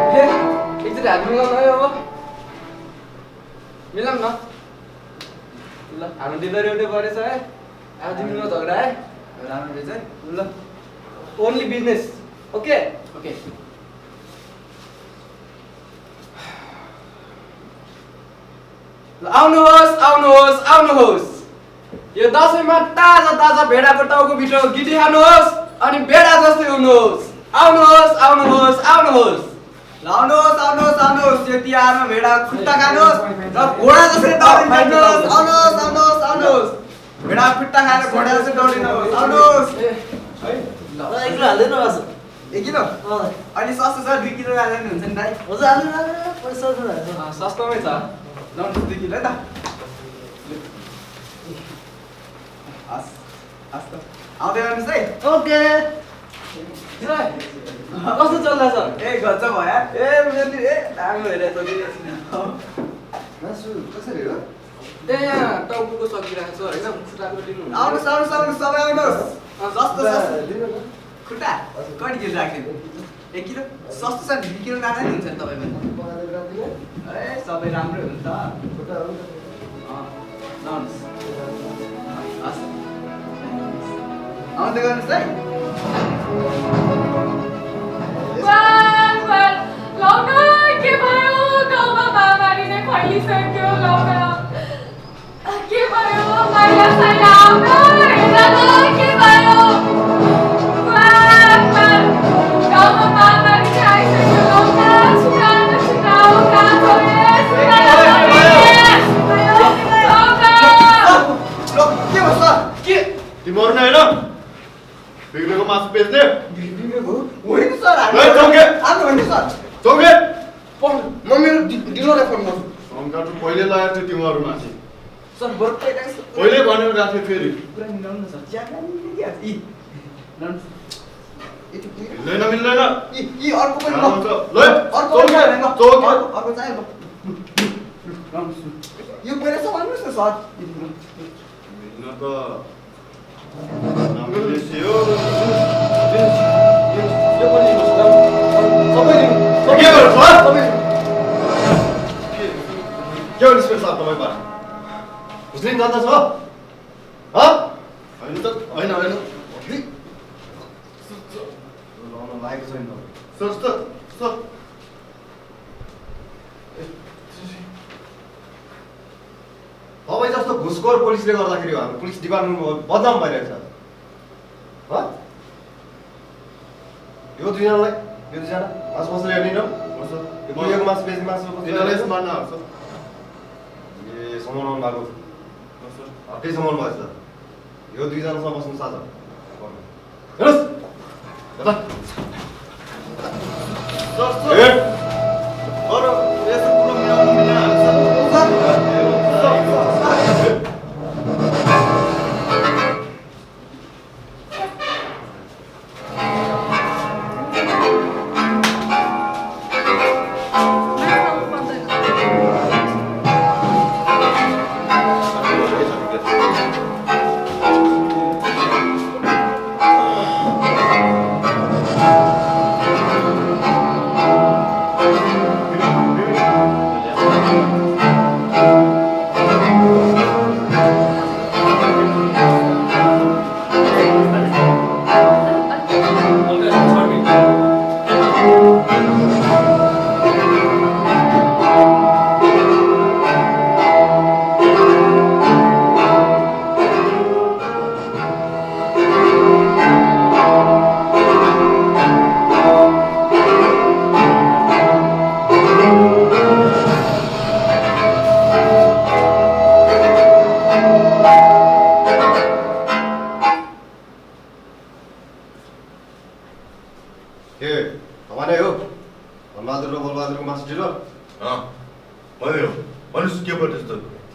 एकचोटि हात मिलाउनु है अब मिलाउँ न ल हाम्रो डिलर एउटै परेछ है आज तिमीको झगडा है राम्रो रहेछ है ल ओन्ली बिजनेस ओके ओके आउनुहोस् आउनुहोस् आउनुहोस् यो दसैँमा ताजा ताजा भेडाको टाउको भित्र गिटी खानुहोस् अनि भेडा जस्तै हुनुहोस् आउनुहोस् आउनुहोस् आउनुहोस् आउनुहोस् आउनुहोस् आउनुहोस् यो तिहारमा भेडा खुट्टा खानुहोस् र घोडा जस्तै दौडिनुहोस् आउनुहोस् आउनुहोस् आउनुहोस् भेडा खुट्टा खाएर घोडा जस्तै दौडिनुहोस् आउनुहोस् एक किलो हाल्दैन बासु 1 किलो अनि सस्तो छ 2 किलो हाल्नु हुन्छ नि दाइ हजुर हाल्नु पैसा सस्तोमै छ लाउनु 2 किलो है त हस् हस् त आउँदै गर्नुहोस् है ओके कस्तो चल्दैछ ए गजब भयो यार ए मेरो ए राम्रो हेरेछ मासु कसरी हो यहाँ टाउको सकिरहेको छ होइन खुट्टाको दिनु आउनुहोस् आउनुहोस् आउनुहोस् सबै आउनुहोस् सस्तो खुट्टा कति किलो राख्दिनु 1 किलो सस्तो छ 2 किलो राख्दा नि हुन्छ नि तपाईँको ए सबै राम्रो हुन्छ खुट्टा हस् आउँदै गर्नुहोस् है के भयो गाउँमा महामारीले फैलिसक्यो लौका के भयो मैला सैला आउन के भयो गाउँमा महामारी आइसक्यो लौका छिटाउ तिमीहरू नै होइन बिग्रेको मासु बेच्ने होइन सर हाम्रो होइन सर चौके म मेरो डिलरलाई फोन गर्छु अङ्काटु पहिले लगाएको थियो तिमीहरू माथि सर बरु पहिले भनेर गएको थियो फेरि पुरा मिलाउनु न सर ज्यादा मिलिहाल्छ मिल्दैन मिल्दैन यी अर्को पनि ल अर्को अर्को चाहियो यो पहिला सम्हाल्नुहोस् न सर मिल्न त मिल्यो यो पनि सबै के गर्छ के हो निस्पेस साहब तपाईँ बार मुस्लिम जाँदा छ होइन त होइन होइन लागेको छैन सर तपाईँ जस्तो घुसखोर पुलिसले गर्दाखेरि हाम्रो पुलिस डिपार्टमेन्टमा बदनाम भइरहेको छ यो दुईजनालाई यो दुईजना मासु कसरी हेर्ने न बुढेको मासु बेच्ने मासु मार्न हाल्छ ए सामान आउनु भएको अर्कै सामान भएछ यो दुईजनासँग बस्नु साझा हेर्नुहोस्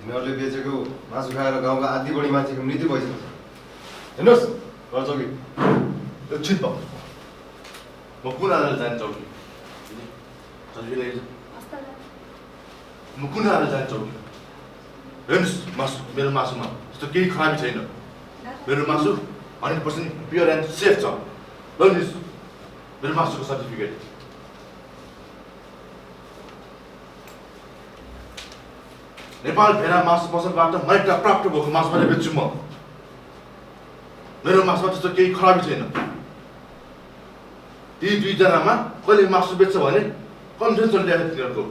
तिमीहरूले बेचेको मासु खाएर गाउँका आधी बढी मान्छेको मृत्यु भइसकेको छ हेर्नुहोस् घर चौकी एकछिन पाउ म कुन आधारले जाने चौकी म कुन आधारले जाने चौकी हेर्नुहोस् मासु मेरो मासुमा त्यस्तो केही खराबी छैन मेरो मासु 100% प्योर एन्ड सेफ छ लन्नुहोस् मेरो मासुको सर्टिफिकेट नेपाल भेडा मासु पसलबाट मैले प्राप्त भएको मासु मैले बेच्छु म मेरो मासुमा त्यस्तो केही खराबी छैन ती दुईजनामा कहिले मासु बेच्छ भने कन्फिडेन्स ल्याएको तिनीहरूको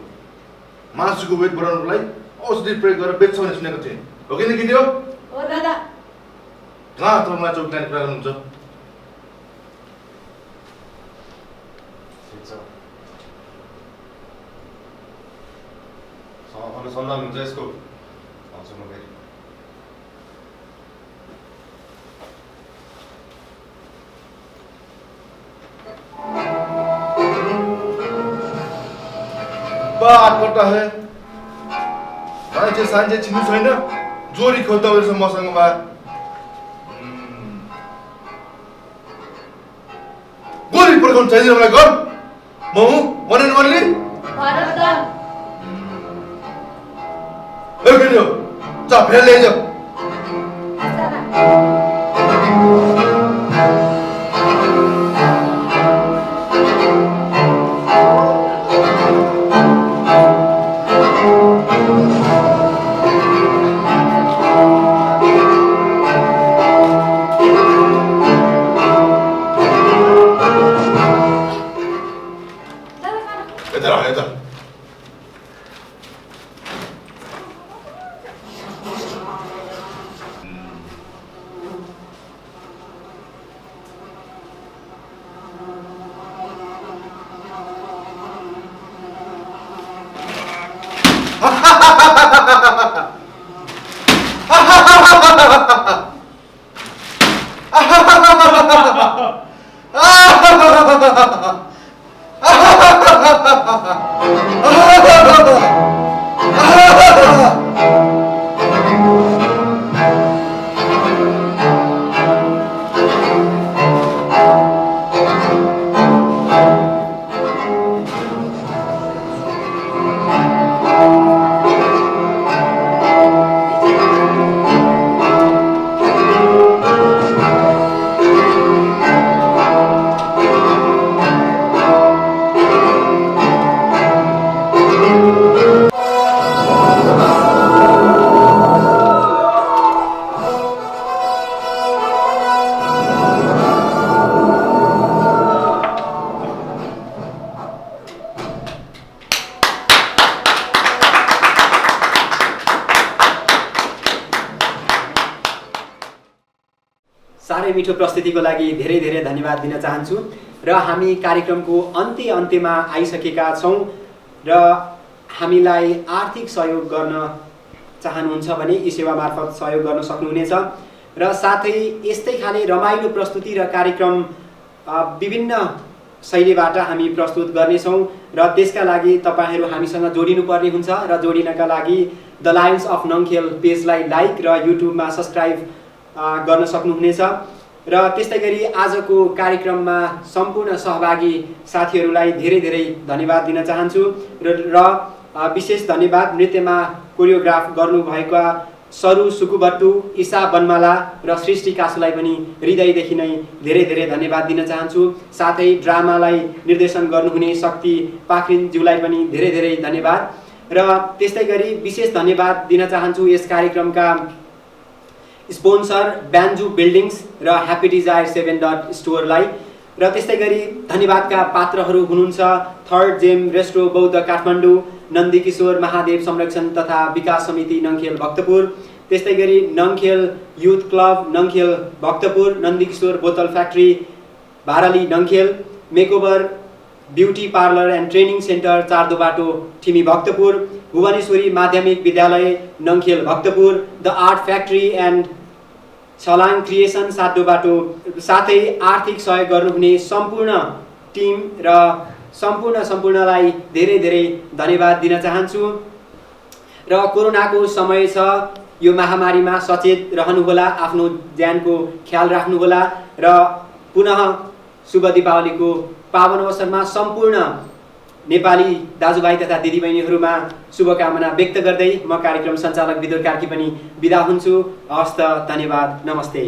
मासुको वेट बढाउनुको लागि औषधि प्रयोग गरेर बेच्छ भने सुनेको थिएँ हो कि किन्यो हो दादा कहाँ तपाईँ मलाई चौकीदारले कुरा गर्नुहुन्छ अनुसन्धान हुन्छ यसको आउँछु म फेरि बात करता है मान्छे सान्छे चिन्नु छैन जोरी खोज्दा रहेछ मसँग बा गोली पड्काउनु चाहिँदैन मलाई घर म हुँ भनेन मनले ए भिडियो जा फेरि ले जाऊ साह्रै मिठो प्रस्तुतिको लागि धेरै धेरै धन्यवाद दिन चाहन्छु र हामी कार्यक्रमको अन्त्यमा आइसकेका छौँ र हामीलाई आर्थिक सहयोग गर्न चाहनुहुन्छ भने यी सेवा मार्फत सहयोग गर्न सक्नुहुनेछ र साथै यस्तै खाले रमाइलो प्रस्तुति र कार्यक्रम विभिन्न शैलीबाट हामी प्रस्तुत गर्नेछौँ र त्यसका लागि तपाईहरू हामीसँग जोडिनुपर्ने हुन्छ र जोडिनका लागि द लायन्स अफ नङखेल पेजलाई लाइक र युट्युबमा सब्स्क्राइब गर्न सक्नुहुनेछ र त्यस्तै गरी आजको कार्यक्रममा सम्पूर्ण सहभागी साथीहरूलाई धेरै धेरै धन्यवाद दिन चाहन्छु र विशेष धन्यवाद नृत्यमा कोरियोग्राफ गर्नुभएका सरु सुकुभट्टु, ईशा बनमाला र सृष्टि कासुलाई पनि हृदयदेखि नै धेरै धेरै धन्यवाद दिन चाहन्छु। साथै ड्रामालाई निर्देशन गर्नुहुने शक्ति पाखरिनज्यूलाई पनि धेरै धेरै धन्यवाद र त्यस्तै गरी विशेष धन्यवाद दिन चाहन्छु यस कार्यक्रमका स्पोन्सर ब्यान्जु बिल्डिङ्स र ह्याप्पी डिजायर 7 स्टोरलाई र त्यस्तै गरी धन्यवादका पात्रहरू हुनुहुन्छ थर्ड जेम रेस्टो बौद्ध काठमाडौँ, नन्दीकिशोर महादेव संरक्षण तथा विकास समिति नङखेल भक्तपुर, त्यस्तै गरी नङखेल युथ क्लब नङखेल भक्तपुर, नन्दीकिशोर बोतल factory Bharli Nangkhel, makeover beauty parlour and training centre 4 बाटो ठिमी भक्तपुर, भुवनेश्वरी माध्यमिक विद्यालय Nangkhel Bhaktapur, the art factory and Chhalang creation 7 बाटो, साथै आर्थिक सहयोग गर्नुहुने सम्पूर्ण टिम र सम्पूर्णलाई धेरै धेरै धन्यवाद दिन चाहन्छु र कोरोनाको समय छ, यो महामारीमा सचेत रहनुहोला, आफ्नो ज्यानको ख्याल राख्नुहोला र पुनः शुभ दीपावलीको पावन अवसरमा सम्पूर्ण नेपाली दाजुभाइ तथा दिदीबहिनीहरूमा शुभकामना व्यक्त गर्दै म कार्यक्रम सञ्चालक विदुर कार्की पनि बिदा हुन्छु। हस्त, धन्यवाद, नमस्ते।